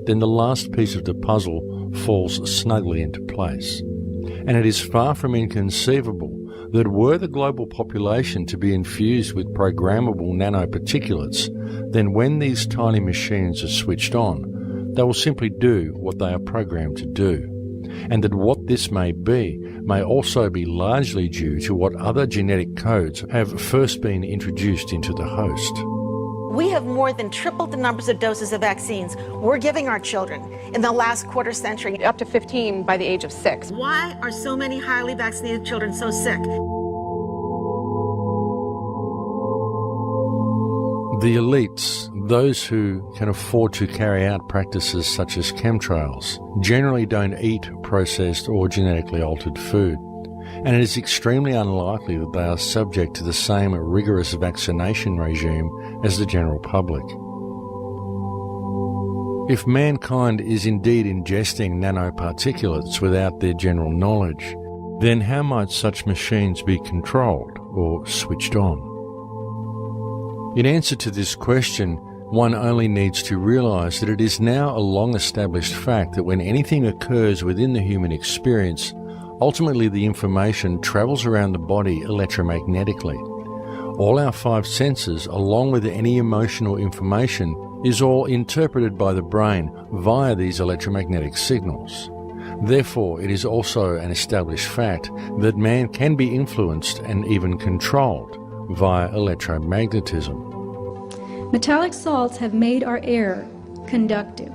Speaker 3: then the last piece of the puzzle falls snugly into place. And it is far from inconceivable that were the global population to be infused with programmable nanoparticulates, then when these tiny machines are switched on, they will simply do what they are programmed to do. And that what this may be may also be largely due to what other genetic codes have first been introduced into the host.
Speaker 23: We have more than tripled the numbers of doses of vaccines we're giving our children in the last quarter century.
Speaker 24: Up to 15 by the age of 6.
Speaker 23: Why are so many highly vaccinated children so sick?
Speaker 3: The elites, those who can afford to carry out practices such as chemtrails, generally don't eat processed or genetically altered food. And it is extremely unlikely that they are subject to the same rigorous vaccination regime as the general public. If mankind is indeed ingesting nanoparticulates without their general knowledge, then how might such machines be controlled or switched on? In answer to this question, one only needs to realise that it is now a long-established fact that when anything occurs within the human experience, ultimately the information travels around the body electromagnetically. All our five senses, along with any emotional information, is all interpreted by the brain via these electromagnetic signals. Therefore, it is also an established fact that man can be influenced and even controlled via electromagnetism.
Speaker 15: Metallic salts have made our air conductive.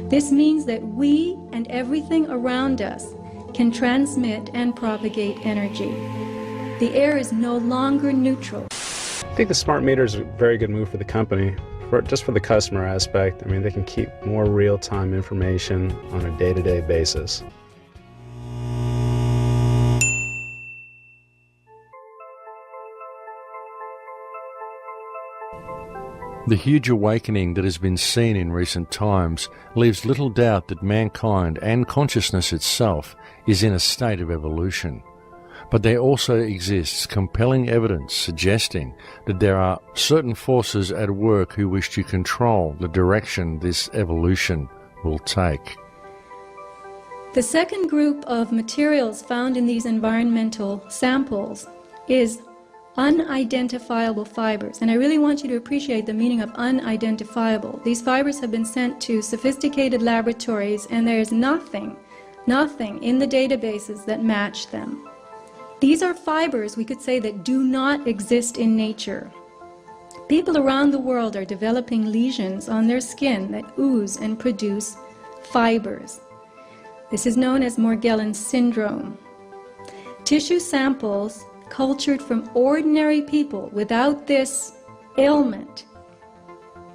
Speaker 15: This means that we and everything around us can transmit and propagate energy. The air is no longer neutral.
Speaker 25: I think the smart meter is a very good move for the company, just for the customer aspect. I mean, they can keep more real-time information on a day-to-day basis.
Speaker 3: The huge awakening that has been seen in recent times leaves little doubt that mankind and consciousness itself is in a state of evolution. But there also exists compelling evidence suggesting that there are certain forces at work who wish to control the direction this evolution will take.
Speaker 15: The second group of materials found in these environmental samples is unidentifiable fibers. And I really want you to appreciate the meaning of unidentifiable. These fibers have been sent to sophisticated laboratories, and there is nothing nothing in the databases that match them. These are fibers, we could say, that do not exist in nature. People around the world are developing lesions on their skin that ooze and produce fibers. This is known as Morgellons syndrome. Tissue samples cultured from ordinary people without this ailment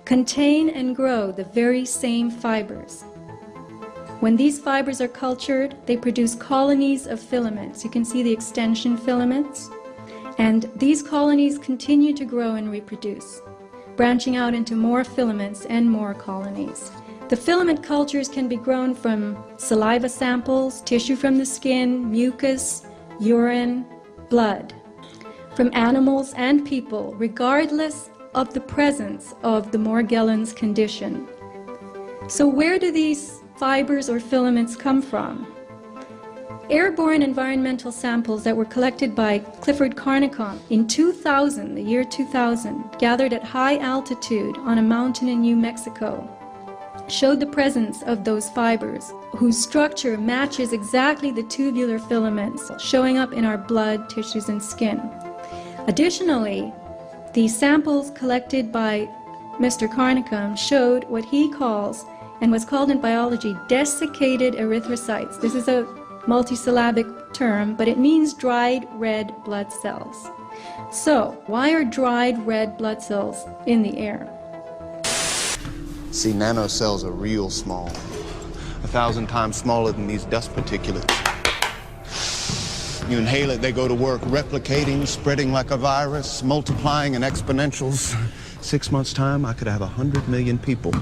Speaker 15: contain and grow the very same fibers. When these fibers are cultured, they produce colonies of filaments. You can see the extension filaments. And these colonies continue to grow and reproduce, branching out into more filaments and more colonies. The filament cultures can be grown from saliva samples, tissue from the skin, mucus, urine, blood, from animals and people, regardless of the presence of the Morgellons condition. So where do these fibers or filaments come from? Airborne environmental samples that were collected by Clifford Carnicom in 2000, the year 2000, gathered at high altitude on a mountain in New Mexico, showed the presence of those fibers, whose structure matches exactly the tubular filaments showing up in our blood, tissues, and skin. Additionally, the samples collected by Mr. Carnicom showed what he calls, and what's called in biology, desiccated erythrocytes. This is a multisyllabic term, but it means dried red blood cells. So, why are dried red blood cells in the air?
Speaker 1: See, nanocells are real small, 1,000 times smaller than these dust particulates. You inhale it, they go to work, replicating, spreading like a virus, multiplying in exponentials. 6 months' time, I could have 100 million people.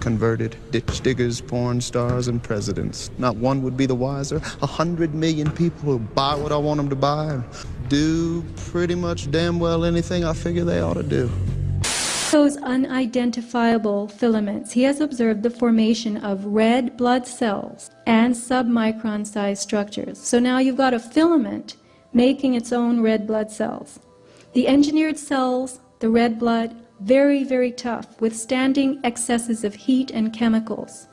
Speaker 1: Converted ditch diggers, porn stars, and presidents. Not one would be the wiser. 100 million people who buy what I want them to buy and do pretty much damn well anything I figure they ought to do.
Speaker 15: Those unidentifiable filaments, he has observed the formation of red blood cells and submicron-sized structures. So now you've got a filament making its own red blood cells. The engineered cells, the red blood, very, very tough, withstanding excesses of heat and chemicals,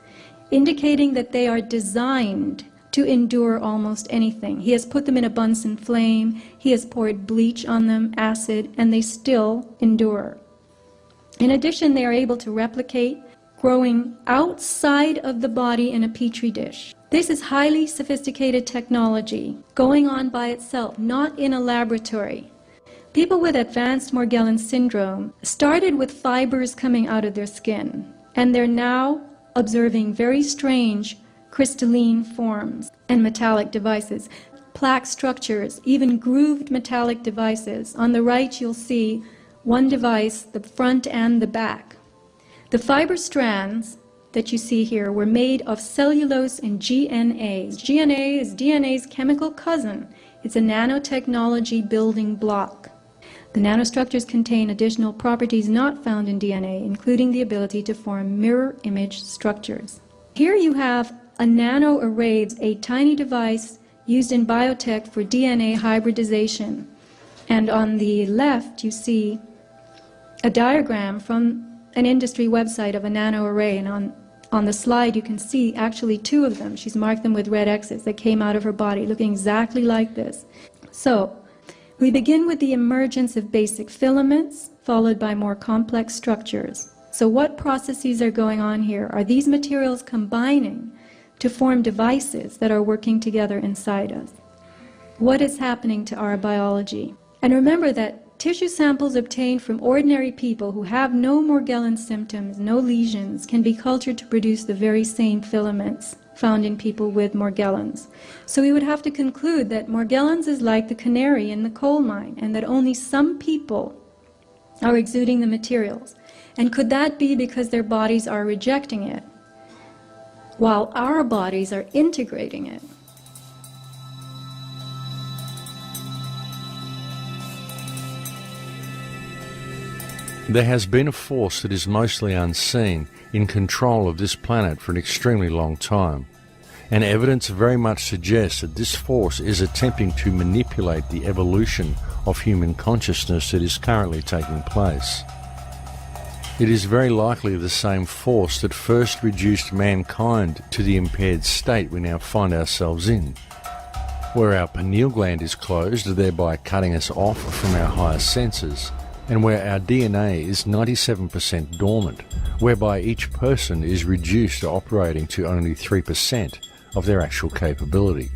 Speaker 15: indicating that they are designed to endure almost anything. He has put them in a Bunsen flame, he has poured bleach on them, acid, and they still endure. In addition, they are able to replicate, growing outside of the body in a petri dish. This is highly sophisticated technology going on by itself, not in a laboratory. People with advanced Morgellons syndrome started with fibers coming out of their skin, and they're now observing very strange crystalline forms and metallic devices, plaque structures, even grooved metallic devices. On the right, you'll see one device, the front and the back. The fiber strands that you see here were made of cellulose and GNA. GNA is DNA's chemical cousin. It's a nanotechnology building block. The nanostructures contain additional properties not found in DNA, including the ability to form mirror image structures. Here you have a nanoarray, a tiny device used in biotech for DNA hybridization. And on the left, you see a diagram from an industry website of a nanoarray. And on the slide, you can see actually two of them. She's marked them with red X's that came out of her body, looking exactly like this. So, we begin with the emergence of basic filaments, followed by more complex structures. So what processes are going on here? Are these materials combining to form devices that are working together inside us? What is happening to our biology? And remember that tissue samples obtained from ordinary people who have no Morgellons symptoms, no lesions, can be cultured to produce the very same filaments found in people with Morgellons. So we would have to conclude that Morgellons is like the canary in the coal mine, and that only some people are exuding the materials. And could that be because their bodies are rejecting it, while our bodies are integrating it?
Speaker 3: There has been a force that is mostly unseen in control of this planet for an extremely long time, and evidence very much suggests that this force is attempting to manipulate the evolution of human consciousness that is currently taking place. It is very likely the same force that first reduced mankind to the impaired state we now find ourselves in, where our pineal gland is closed, thereby cutting us off from our higher senses, and where our DNA is 97% dormant, whereby each person is reduced to operating to only 3% of their actual capability.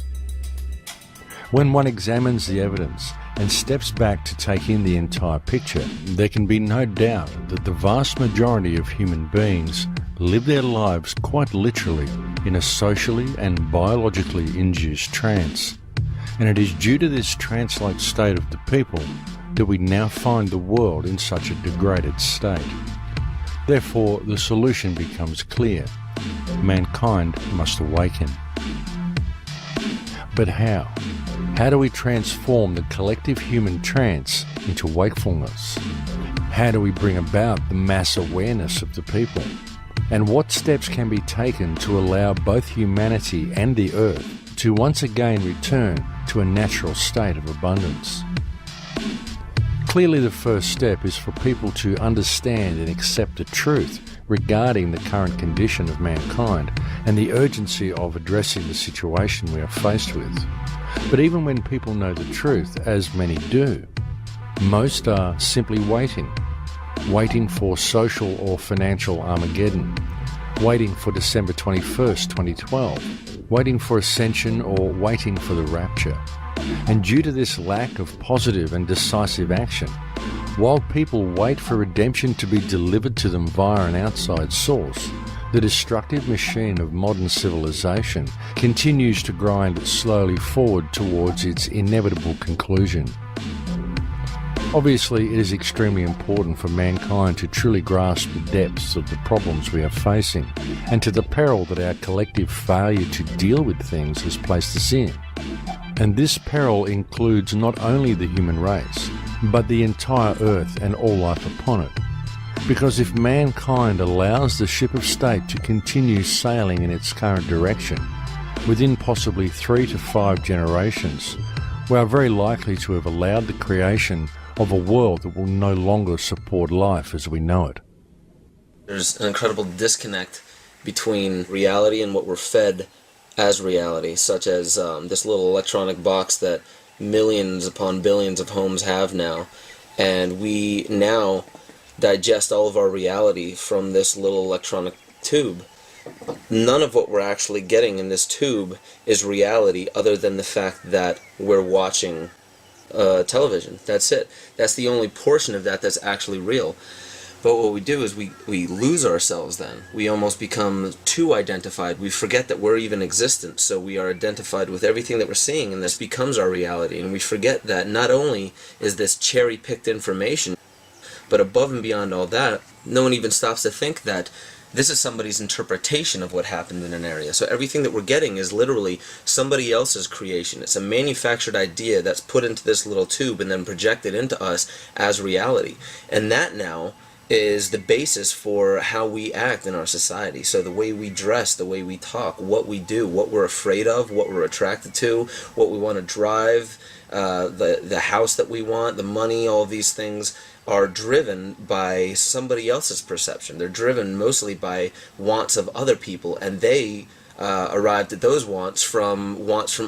Speaker 3: When one examines the evidence and steps back to take in the entire picture, there can be no doubt that the vast majority of human beings live their lives quite literally in a socially and biologically induced trance. And it is due to this trance-like state of the people that we now find the world in such a degraded state. Therefore, the solution becomes clear. Mankind must awaken. But how? How do we transform the collective human trance into wakefulness? How do we bring about the mass awareness of the people? And what steps can be taken to allow both humanity and the earth to once again return to a natural state of abundance? Clearly, the first step is for people to understand and accept the truth regarding the current condition of mankind and the urgency of addressing the situation we are faced with. But even when people know the truth, as many do, most are simply waiting for social or financial Armageddon, waiting for December 21st, 2012, waiting for ascension or waiting for the rapture. And due to this lack of positive and decisive action, while people wait for redemption to be delivered to them via an outside source, the destructive machine of modern civilization continues to grind slowly forward towards its inevitable conclusion. Obviously, it is extremely important for mankind to truly grasp the depths of the problems we are facing and to the peril that our collective failure to deal with things has placed us in. And this peril includes not only the human race, but the entire earth and all life upon it. Because if mankind allows the ship of state to continue sailing in its current direction, within possibly 3 to 5 generations, we are very likely to have allowed the creation of a world that will no longer support life as we know it.
Speaker 6: There's an incredible disconnect between reality and what we're fed as reality, such as this little electronic box that millions upon billions of homes have now, and we now digest all of our reality from this little electronic tube. None of what we're actually getting in this tube is reality other than the fact that we're watching television. That's it. That's the only portion of that that's actually real. But what we do is we lose ourselves then. We almost become too identified. We forget that we're even existent, so we are identified with everything that we're seeing, and this becomes our reality. And we forget that not only is this cherry-picked information, but above and beyond all that, no one even stops to think that this is somebody's interpretation of what happened in an area. So everything that we're getting is literally somebody else's creation. It's a manufactured idea that's put into this little tube and then projected into us as reality. And that now is the basis for how we act in our society. So the way we dress, the way we talk, what we do, what we're afraid of, what we're attracted to, what we want to drive, the house that we want, the money, all of these things are driven by somebody else's perception. They're driven mostly by wants of other people, and they arrived at those wants from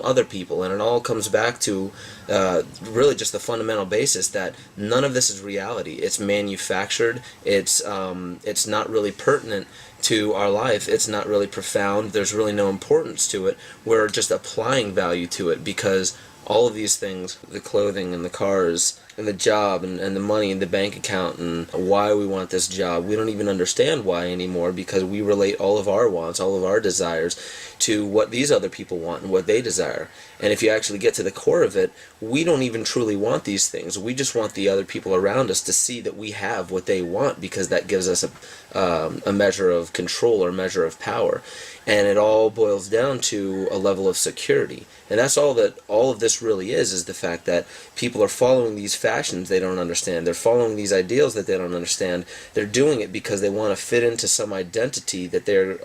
Speaker 6: other people. And it all comes back to really just the fundamental basis that none of this is reality. It's manufactured. It's not really pertinent to our life. It's not really profound. There's really no importance to it. We're just applying value to it because all of these things, the clothing and the cars and the job and the money and the bank account and why we want this job, we don't even understand why anymore because we relate all of our wants, all of our desires to what these other people want and what they desire. And if you actually get to the core of it, we don't even truly want these things. We just want the other people around us to see that we have what they want because that gives us a measure of control or a measure of power. And it all boils down to a level of security. And that's all that all of this really is the fact that people are following these fashions they don't understand. They're following these ideals that they don't understand. They're doing it because they want to fit into some identity that they're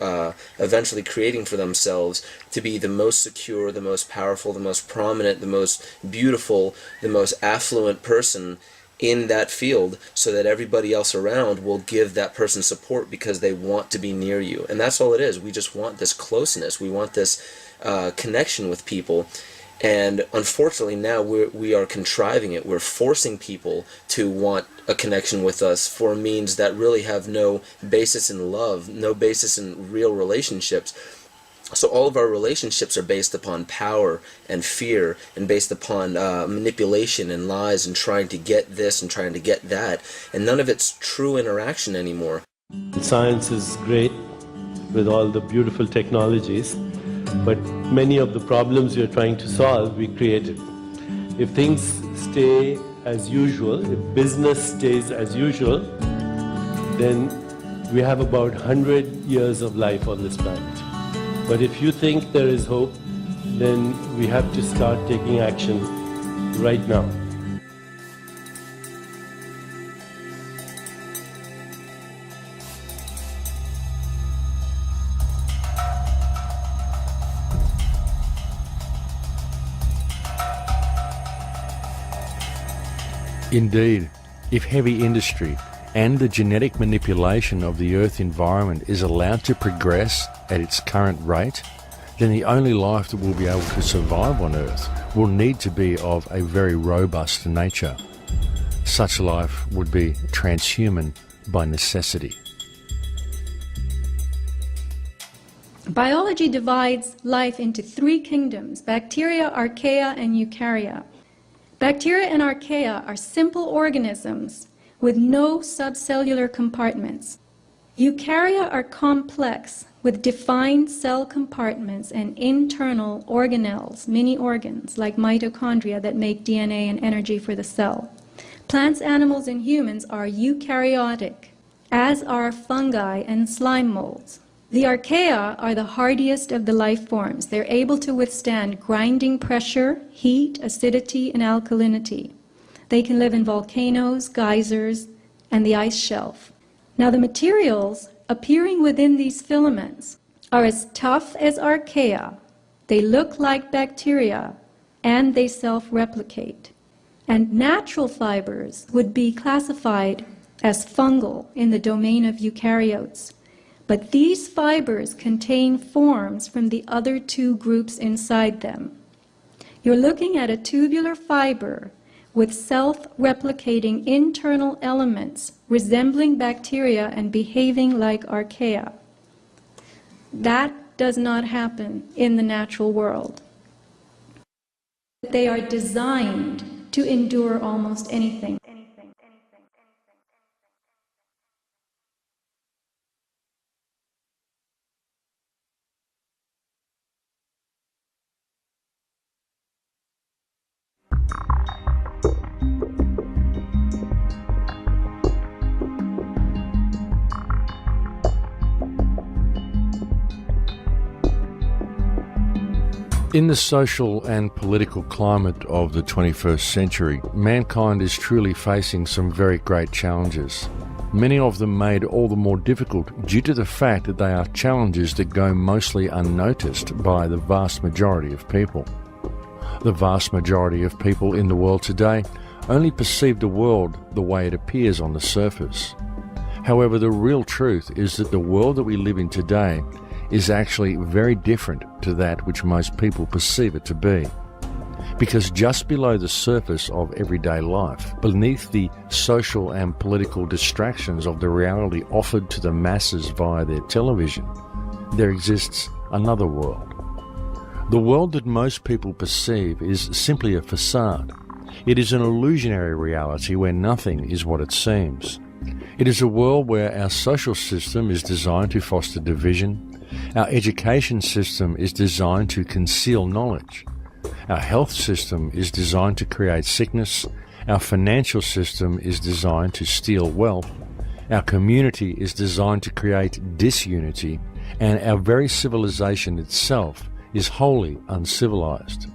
Speaker 6: eventually creating for themselves to be the most secure, the most powerful, the most prominent, the most beautiful, the most affluent person in that field so that everybody else around will give that person support because they want to be near you. And that's all it is. We just want this closeness. We want this connection with people. And unfortunately now we are contriving it. We're forcing people to want a connection with us for means that really have no basis in love, no basis in real relationships. So all of our relationships are based upon power and fear and based upon manipulation and lies and trying to get this and trying to get that. And none of it's true interaction anymore.
Speaker 2: Science is great with all the beautiful technologies, but many of the problems you're trying to solve, we created. If things stay as usual, if business stays as usual, then we have about 100 years of life on this planet. But if you think there is hope, then we have to start taking action right now.
Speaker 3: Indeed, if heavy industry and the genetic manipulation of the Earth environment is allowed to progress at its current rate, then the only life that will be able to survive on Earth will need to be of a very robust nature. Such life would be transhuman by necessity.
Speaker 15: Biology divides life into three kingdoms: bacteria, archaea, and eukarya. Bacteria and archaea are simple organisms with no subcellular compartments. Eukarya are complex with defined cell compartments and internal organelles, mini organs like mitochondria that make DNA and energy for the cell. Plants, animals, and humans are eukaryotic, as are fungi and slime molds. The archaea are the hardiest of the life forms. They're able to withstand grinding pressure, heat, acidity, and alkalinity. They can live in volcanoes, geysers, and the ice shelf. Now, the materials appearing within these filaments are as tough as archaea. They look like bacteria, and they self-replicate. And natural fibers would be classified as fungal in the domain of eukaryotes. But these fibers contain forms from the other two groups inside them. You're looking at a tubular fiber with self-replicating internal elements resembling bacteria and behaving like archaea. That does not happen in the natural world. They are designed to endure almost anything.
Speaker 3: In the social and political climate of the 21st century, mankind is truly facing some very great challenges. Many of them made all the more difficult due to the fact that they are challenges that go mostly unnoticed by the vast majority of people. The vast majority of people in the world today only perceive the world the way it appears on the surface. However, the real truth is that the world that we live in today is actually very different to that which most people perceive it to be. Because just below the surface of everyday life, beneath the social and political distractions of the reality offered to the masses via their television, there exists another world. The world that most people perceive is simply a facade. It is an illusionary reality where nothing is what it seems. It is a world where our social system is designed to foster division. Our education system is designed to conceal knowledge. Our health system is designed to create sickness. Our financial system is designed to steal wealth. Our community is designed to create disunity. And our very civilization itself is wholly uncivilized.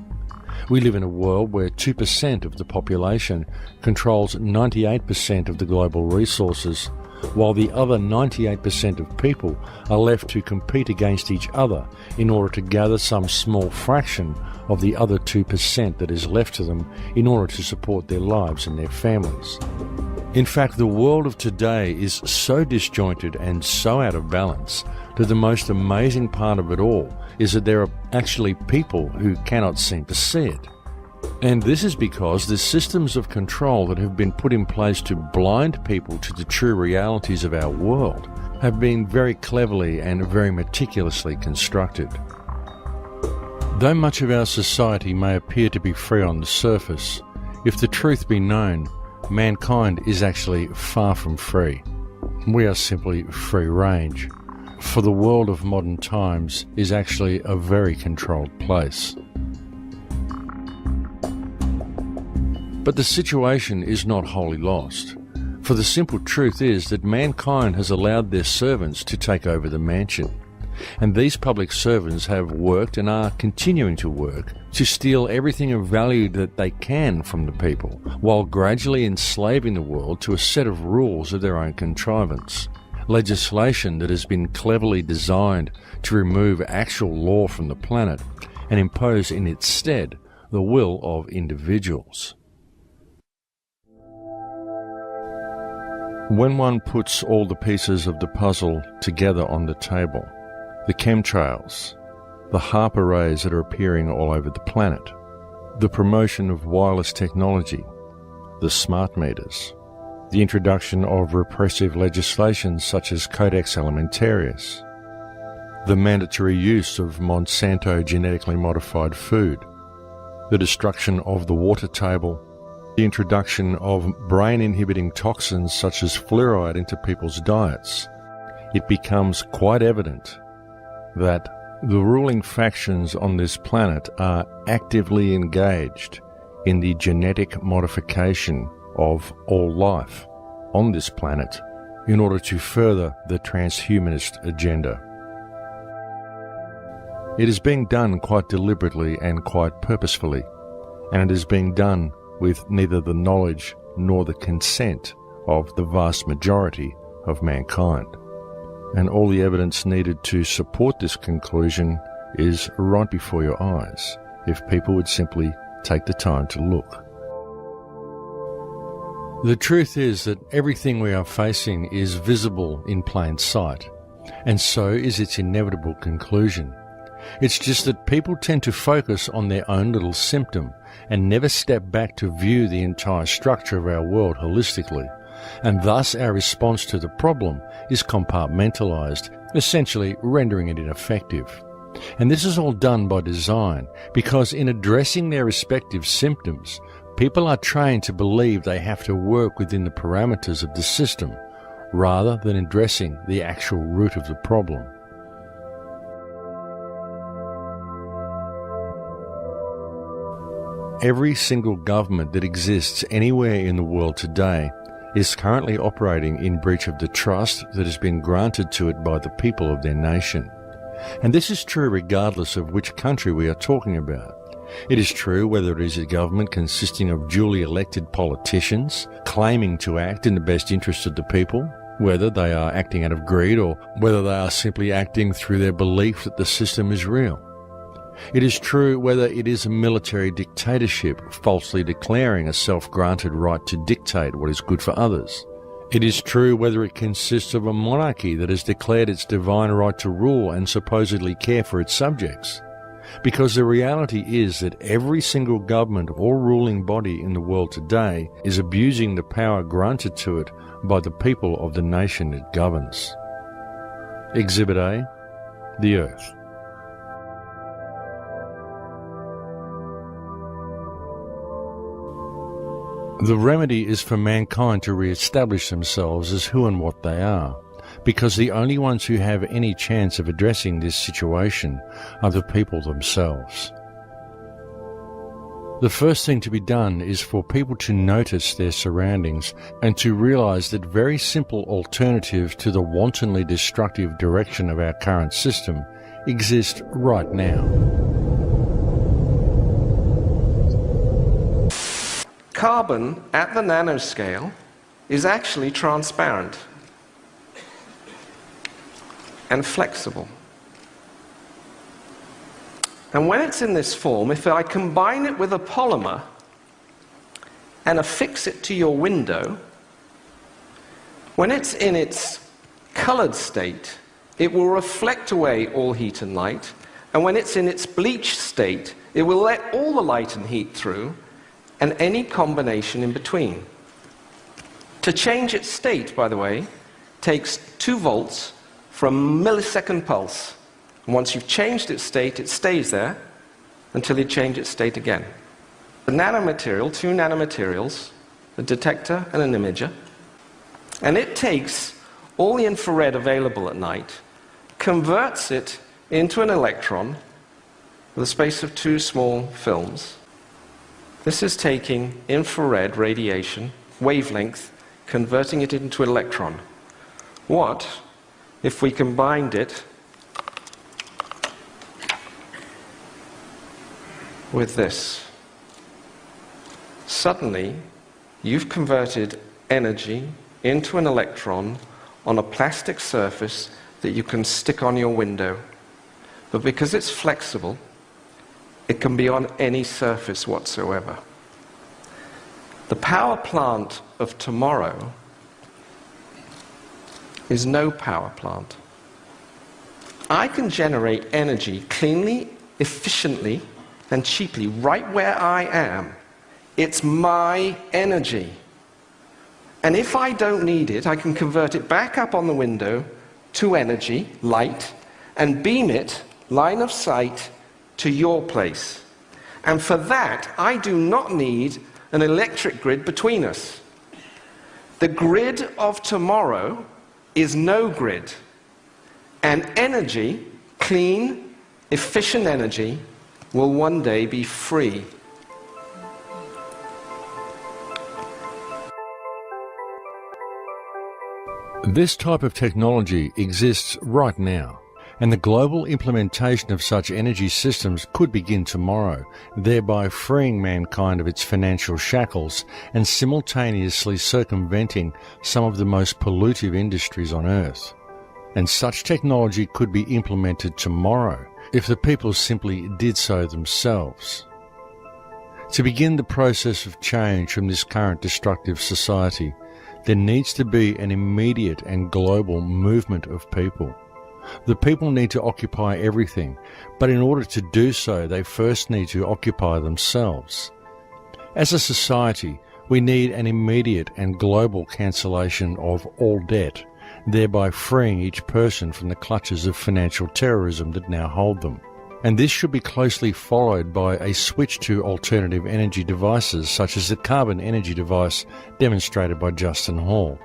Speaker 3: We live in a world where 2% of the population controls 98% of the global resources, while the other 98% of people are left to compete against each other in order to gather some small fraction of the other 2% that is left to them in order to support their lives and their families. In fact, the world of today is so disjointed and so out of balance that the most amazing part of it all is that there are actually people who cannot seem to see it. And this is because the systems of control that have been put in place to blind people to the true realities of our world have been very cleverly and very meticulously constructed. Though much of our society may appear to be free on the surface, if the truth be known, mankind is actually far from free. We are simply free range, for the world of modern times is actually a very controlled place. But the situation is not wholly lost, for the simple truth is that mankind has allowed their servants to take over the mansion. And these public servants have worked and are continuing to work to steal everything of value that they can from the people, while gradually enslaving the world to a set of rules of their own contrivance. Legislation that has been cleverly designed to remove actual law from the planet and impose in its stead the will of individuals. When one puts all the pieces of the puzzle together on the table, the chemtrails, the HAARP arrays that are appearing all over the planet, the promotion of wireless technology, the smart meters, the introduction of repressive legislation such as Codex Alimentarius, the mandatory use of Monsanto genetically modified food, the destruction of the water table, the introduction of brain-inhibiting toxins such as fluoride into people's diets, it becomes quite evident that the ruling factions on this planet are actively engaged in the genetic modification of all life on this planet in order to further the transhumanist agenda. It is being done quite deliberately and quite purposefully, and it is being done with neither the knowledge nor the consent of the vast majority of mankind. And all the evidence needed to support this conclusion is right before your eyes, if people would simply take the time to look. The truth is that everything we are facing is visible in plain sight, and so is its inevitable conclusion. It's just that people tend to focus on their own little symptom and never step back to view the entire structure of our world holistically, and thus our response to the problem is compartmentalized, essentially rendering it ineffective. And this is all done by design, because in addressing their respective symptoms, people are trained to believe they have to work within the parameters of the system, rather than addressing the actual root of the problem. Every single government that exists anywhere in the world today is currently operating in breach of the trust that has been granted to it by the people of their nation. And this is true regardless of which country we are talking about. It is true whether it is a government consisting of duly elected politicians claiming to act in the best interest of the people, whether they are acting out of greed or whether they are simply acting through their belief that the system is real. It is true whether it is a military dictatorship falsely declaring a self-granted right to dictate what is good for others. It is true whether it consists of a monarchy that has declared its divine right to rule and supposedly care for its subjects. Because the reality is that every single government or ruling body in the world today is abusing the power granted to it by the people of the nation it governs. Exhibit A, the Earth. The remedy is for mankind to re-establish themselves as who and what they are, because the only ones who have any chance of addressing this situation are the people themselves. The first thing to be done is for people to notice their surroundings and to realize that very simple alternatives to the wantonly destructive direction of our current system exist right now.
Speaker 4: Carbon at the nanoscale is actually transparent. and flexible. And when it's in this form, if I combine it with a polymer and affix it to your window, when it's in its colored state, it will reflect away all heat and light, and when it's in its bleached state, it will let all the light and heat through, and any combination in between. To change its state, by the way, takes 2 volts from a millisecond pulse. And once you've changed its state, it stays there until you change its state again. The nanomaterial, 2 nanomaterials, a detector and an imager, and it takes all the infrared available at night, converts it into an electron with a space of 2 small films. This is taking infrared radiation, wavelength, converting it into an electron. What if we combined it with this? Suddenly, you've converted energy into an electron on a plastic surface that you can stick on your window. But because it's flexible, it can be on any surface whatsoever. The power plant of tomorrow is no power plant. I can generate energy cleanly, efficiently, and cheaply right where I am. It's my energy. And if I don't need it, I can convert it back up on the window to energy, light, and beam it, line of sight, to your place. And for that, I do not need an electric grid between us. The grid of tomorrow is no grid. And energy, clean, efficient energy, will one day be free.
Speaker 3: This type of technology exists right now, and the global implementation of such energy systems could begin tomorrow, thereby freeing mankind of its financial shackles and simultaneously circumventing some of the most pollutive industries on Earth. And such technology could be implemented tomorrow if the people simply did so themselves. To begin the process of change from this current destructive society, there needs to be an immediate and global movement of people. The people need to occupy everything, but in order to do so, they first need to occupy themselves. As a society, we need an immediate and global cancellation of all debt, thereby freeing each person from the clutches of financial terrorism that now hold them. And this should be closely followed by a switch to alternative energy devices such as the carbon energy device demonstrated by Justin Hall.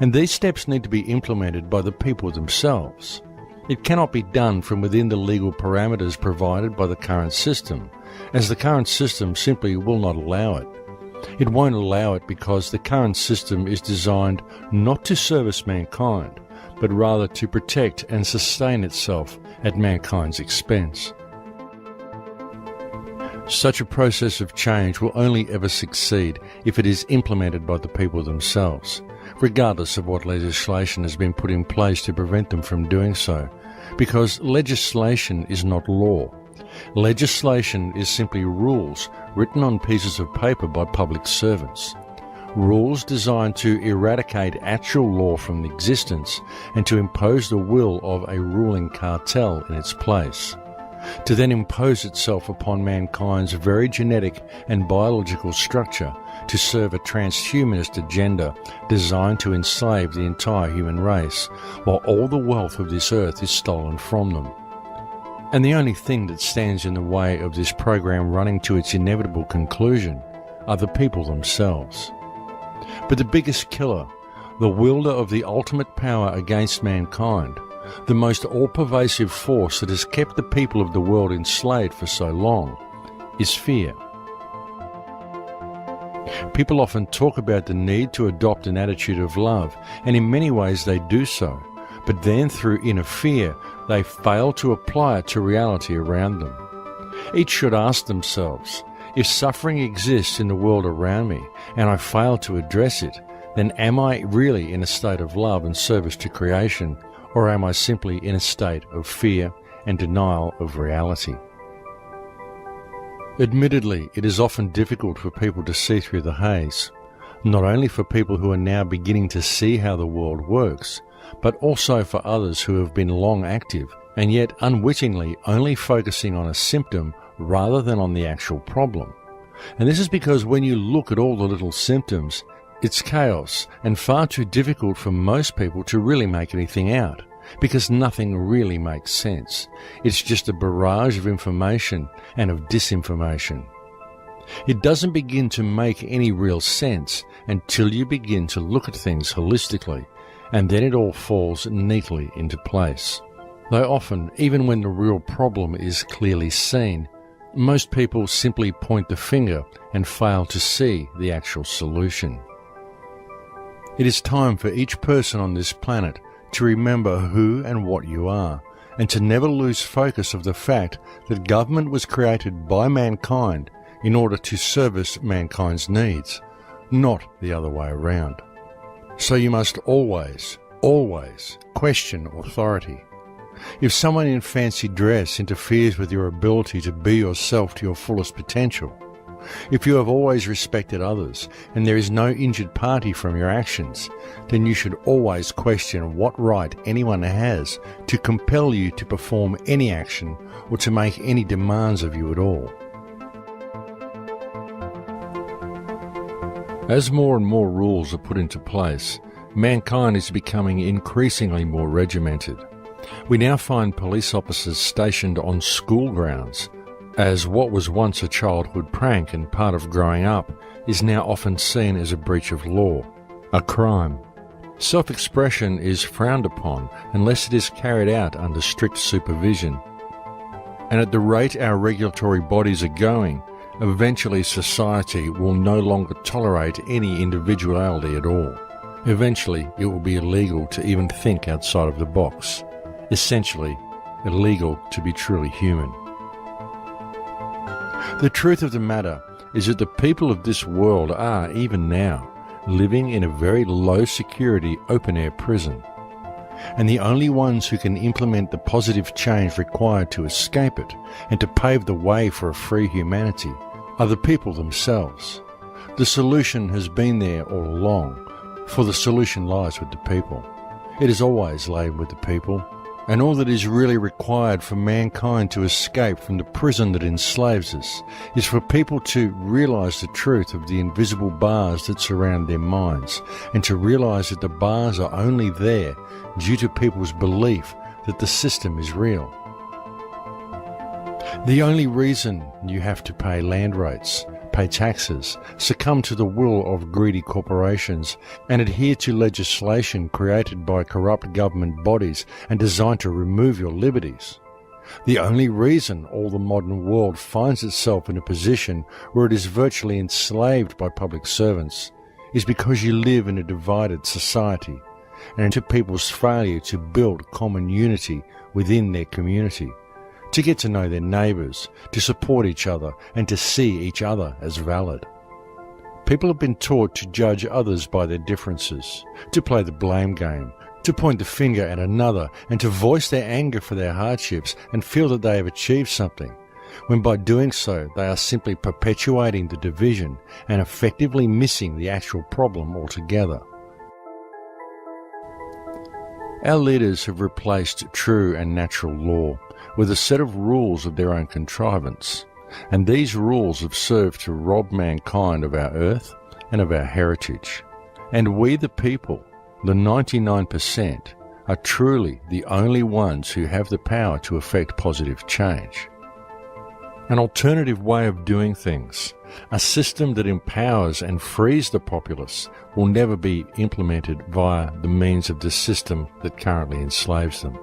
Speaker 3: And these steps need to be implemented by the people themselves. It cannot be done from within the legal parameters provided by the current system, as the current system simply will not allow it. It won't allow it because the current system is designed not to service mankind, but rather to protect and sustain itself at mankind's expense. Such a process of change will only ever succeed if it is implemented by the people themselves, regardless of what legislation has been put in place to prevent them from doing so, because legislation is not law. Legislation is simply rules written on pieces of paper by public servants. Rules designed to eradicate actual law from existence and to impose the will of a ruling cartel in its place, to then impose itself upon mankind's very genetic and biological structure to serve a transhumanist agenda designed to enslave the entire human race, while all the wealth of this earth is stolen from them. And the only thing that stands in the way of this program running to its inevitable conclusion are the people themselves. But the biggest killer, the wielder of the ultimate power against mankind, the most all-pervasive force that has kept the people of the world enslaved for so long, is fear. People often talk about the need to adopt an attitude of love, and in many ways they do so, but then through inner fear, they fail to apply it to reality around them. Each should ask themselves, if suffering exists in the world around me and I fail to address it, then am I really in a state of love and service to creation, Or am I simply in a state of fear and denial of reality? Admittedly, it is often difficult for people to see through the haze, not only for people who are now beginning to see how the world works, but also for others who have been long active and yet unwittingly only focusing on a symptom rather than on the actual problem. And this is because when you look at all the little symptoms, it's chaos and far too difficult for most people to really make anything out, because nothing really makes sense. It's just a barrage of information and of disinformation. It doesn't begin to make any real sense until you begin to look at things holistically, and then it all falls neatly into place. Though often, even when the real problem is clearly seen, most people simply point the finger and fail to see the actual solution. It is time for each person on this planet to remember who and what you are, and to never lose focus of the fact that government was created by mankind in order to service mankind's needs, not the other way around. So you must always, always question authority. If someone in fancy dress interferes with your ability to be yourself to your fullest potential, if you have always respected others and there is no injured party from your actions, then you should always question what right anyone has to compel you to perform any action or to make any demands of you at all. As more and more rules are put into place, mankind is becoming increasingly more regimented. We now find police officers stationed on school grounds, as what was once a childhood prank and part of growing up is now often seen as a breach of law, a crime. Self-expression is frowned upon unless it is carried out under strict supervision. And at the rate our regulatory bodies are going, eventually society will no longer tolerate any individuality at all. Eventually it will be illegal to even think outside of the box. Essentially, illegal to be truly human. The truth of the matter is that the people of this world are, even now, living in a very low-security open-air prison. And the only ones who can implement the positive change required to escape it and to pave the way for a free humanity are the people themselves. The solution has been there all along, for the solution lies with the people. It is always laid with the people. And all that is really required for mankind to escape from the prison that enslaves us is for people to realize the truth of the invisible bars that surround their minds, and to realize that the bars are only there due to people's belief that the system is real. The only reason you have to pay land rates, pay taxes, succumb to the will of greedy corporations, and adhere to legislation created by corrupt government bodies and designed to remove your liberties. The only reason all the modern world finds itself in a position where it is virtually enslaved by public servants is because you live in a divided society, and to people's failure to build common unity within their community, to get to know their neighbours, to support each other, and to see each other as valid. People have been taught to judge others by their differences, to play the blame game, to point the finger at another, and to voice their anger for their hardships and feel that they have achieved something, when by doing so they are simply perpetuating the division and effectively missing the actual problem altogether. Our leaders have replaced true and natural law with a set of rules of their own contrivance, and these rules have served to rob mankind of our earth and of our heritage. And we the people, the 99%, are truly the only ones who have the power to effect positive change. An alternative way of doing things, a system that empowers and frees the populace, will never be implemented via the means of the system that currently enslaves them.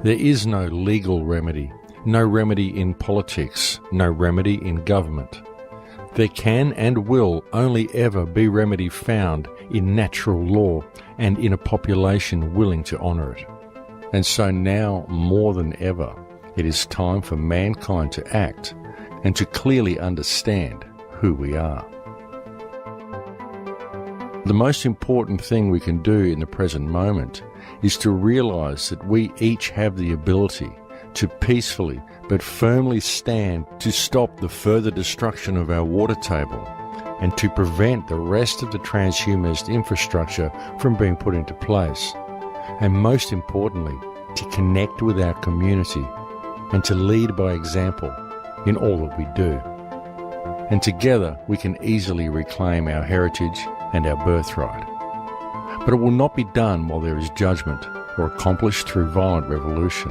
Speaker 3: There is no legal remedy, no remedy in politics, no remedy in government. There can and will only ever be remedy found in natural law and in a population willing to honour it. And so now, more than ever, it is time for mankind to act and to clearly understand who we are. The most important thing we can do in the present moment is to realize that we each have the ability to peacefully but firmly stand to stop the further destruction of our water table and to prevent the rest of the transhumanist infrastructure from being put into place. And most importantly, to connect with our community and to lead by example in all that we do. And together we can easily reclaim our heritage and our birthright. But it will not be done while there is judgment or accomplished through violent revolution.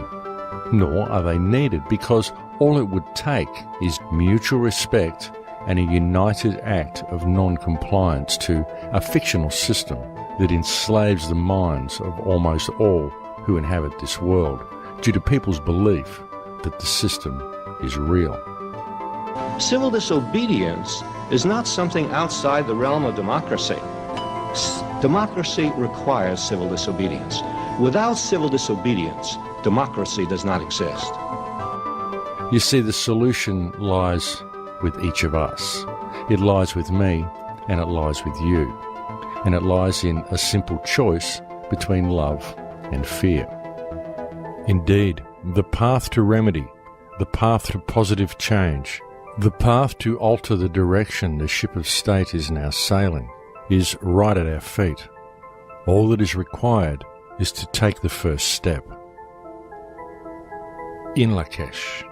Speaker 3: Nor are they needed, because all it would take is mutual respect and a united act of non-compliance to a fictional system that enslaves the minds of almost all who inhabit this world due to people's belief that the system is real.
Speaker 5: Civil disobedience is not something outside the realm of democracy. Democracy requires civil disobedience. Without civil disobedience, democracy does not exist.
Speaker 3: You see, the solution lies with each of us. It lies with me, and it lies with you. And it lies in a simple choice between love and fear. Indeed, the path to remedy, the path to positive change, the path to alter the direction the ship of state is now sailing is right at our feet. All that is required is to take the first step. In Lakesh.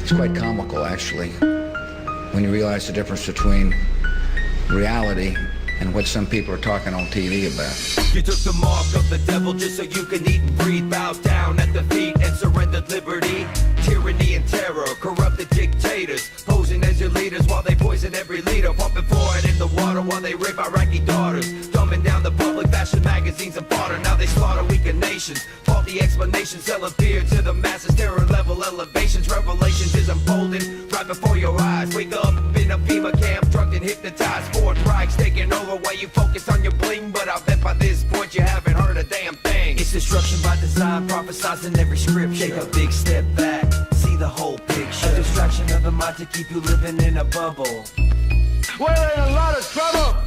Speaker 7: It's quite comical, actually, when you realize the difference between reality and what some people are talking on TV about.
Speaker 8: You took the mark of the devil just so you could eat and breathe. Bowed down at the feet and surrendered liberty. Tyranny and terror, corrupted dictators, posing as your leaders while they poison every leader. Pumping fluoride in the water while they rape Iraqi daughters. Dumbing down the public, fashion magazines and fodder. Now they slaughter weaker nations. Faulty explanations selling fear to the masses. Terror level elevations, revelations is unfolding right before your eyes. Wake up in a FEMA camp, drugged and hypnotized. Fourth Reich's taking over while you focus on your bling. But I bet by this point you haven't heard a damn thing. It's destruction by design, prophesizing every scripture. Take a big step back, see the whole picture. A distraction of the mind to keep you living in a bubble.
Speaker 9: We're in a lot of trouble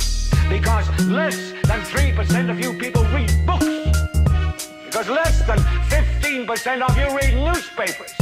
Speaker 9: because less than 3% of you people read books. Because less than 15% of you read newspapers.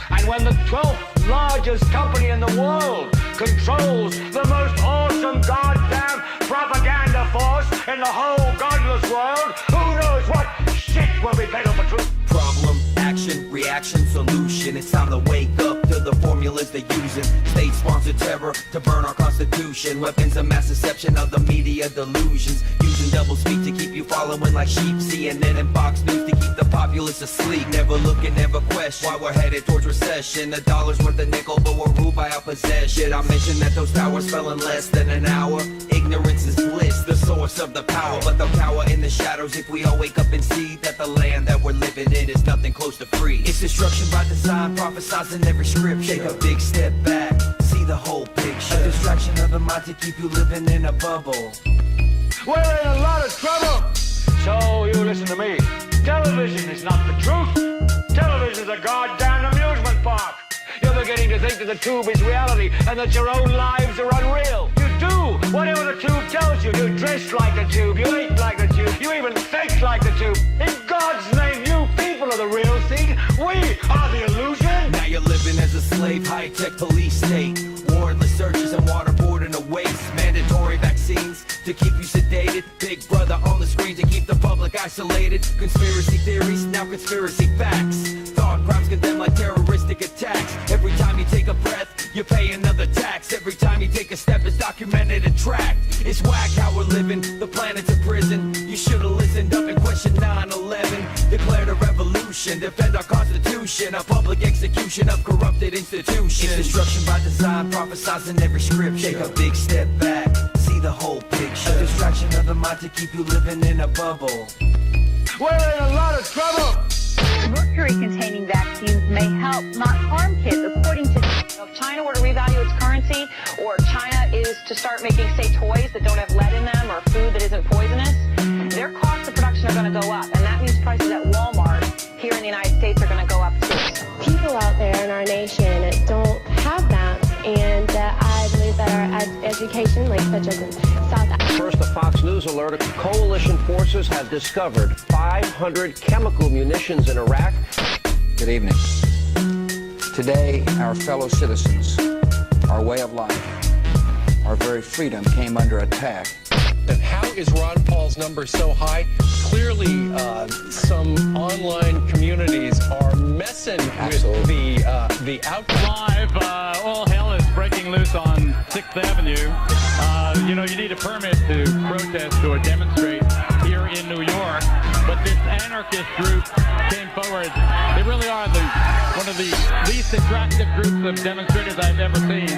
Speaker 9: And when the 12th largest company in the world controls the most awesome goddamn propaganda force in the whole godless world, who knows what shit will be peddled for truth?
Speaker 8: Problem, action, reaction, solution. It's time to wake up to the formulas they're using. State-sponsored terror to burn our constitution. Weapons of mass deception of the media delusions. Using double speak to keep you following like sheep. CNN and Fox News to keep the populace asleep. Never look and never question why we're headed towards recession. A dollar's worth a nickel, but we're ruled by our possession. I mentioned that those towers fell in less than an hour. Ignorance is bliss, the source of the power. But they'll cower in the shadows if we all wake up and see that the land that we're living in is nothing close to free. It's destruction by design, prophesizing every scripture. Take a big step back, see the whole picture. A distraction of the mind to keep you living in a bubble.
Speaker 9: We're in a lot of trouble. So you listen to me. Television is not the truth. Television is a goddamn amusement park. You're beginning to think that the tube is reality and that your own lives are unreal. You do whatever the tube tells you. You dress like the tube, you eat like the tube, you even think like the tube. In God's name, you people are the real thing. We are the illusion.
Speaker 8: Now you're living as a slave, high-tech police state. Warrantless searches and waterboarding away. Mandatory vaccines to keep you sedated. Big brother on the screen to keep the public isolated. Conspiracy theories, now conspiracy facts. Thought crimes condemned like terroristic attacks. Every time you take a breath, you pay another tax. Every time you take a step, it's documented and tracked. It's whack how we're living, the planet's a prison. You should've listened up and questioned 9/11. Declared a revolution, defend our constitution. A public execution of corrupted institutions. It's destruction by design, prophesizing every scripture. Take a big step back, see the whole picture. A distraction of the mind to keep you living in a bubble.
Speaker 9: We're in a lot of trouble.
Speaker 12: Mercury-containing vaccines may help, not harm kids, according
Speaker 24: or China is to start making, say, toys that don't have lead in them or food that isn't poisonous, their costs of production are going to go up. And that means prices at Walmart here in the United States are going to go up too.
Speaker 12: People out there in our nation don't have that, and I believe that our education, like such as in South Africa.
Speaker 13: First, a Fox News alert. Coalition forces have discovered 500 chemical munitions in Iraq.
Speaker 7: Good evening. Today, our fellow citizens, our way of life, our very freedom came under attack.
Speaker 16: And how is Ron Paul's number so high? Clearly, some online communities are messing with the outcome.
Speaker 17: Live, all hell is breaking loose on 6th Avenue. You know, you need a permit to protest or demonstrate here in New York, but this anarchist group came forward. They really are one of the least attractive groups of demonstrators I've ever seen.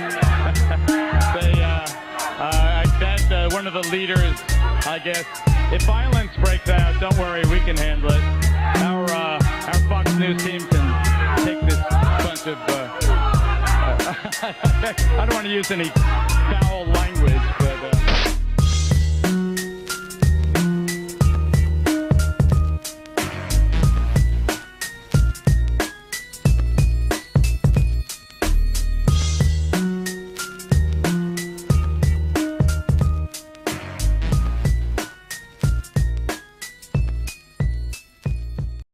Speaker 17: I bet one of the leaders, I guess, if violence breaks out, don't worry, we can handle it. Our Fox News team can take this bunch of, I don't want to use any foul language, but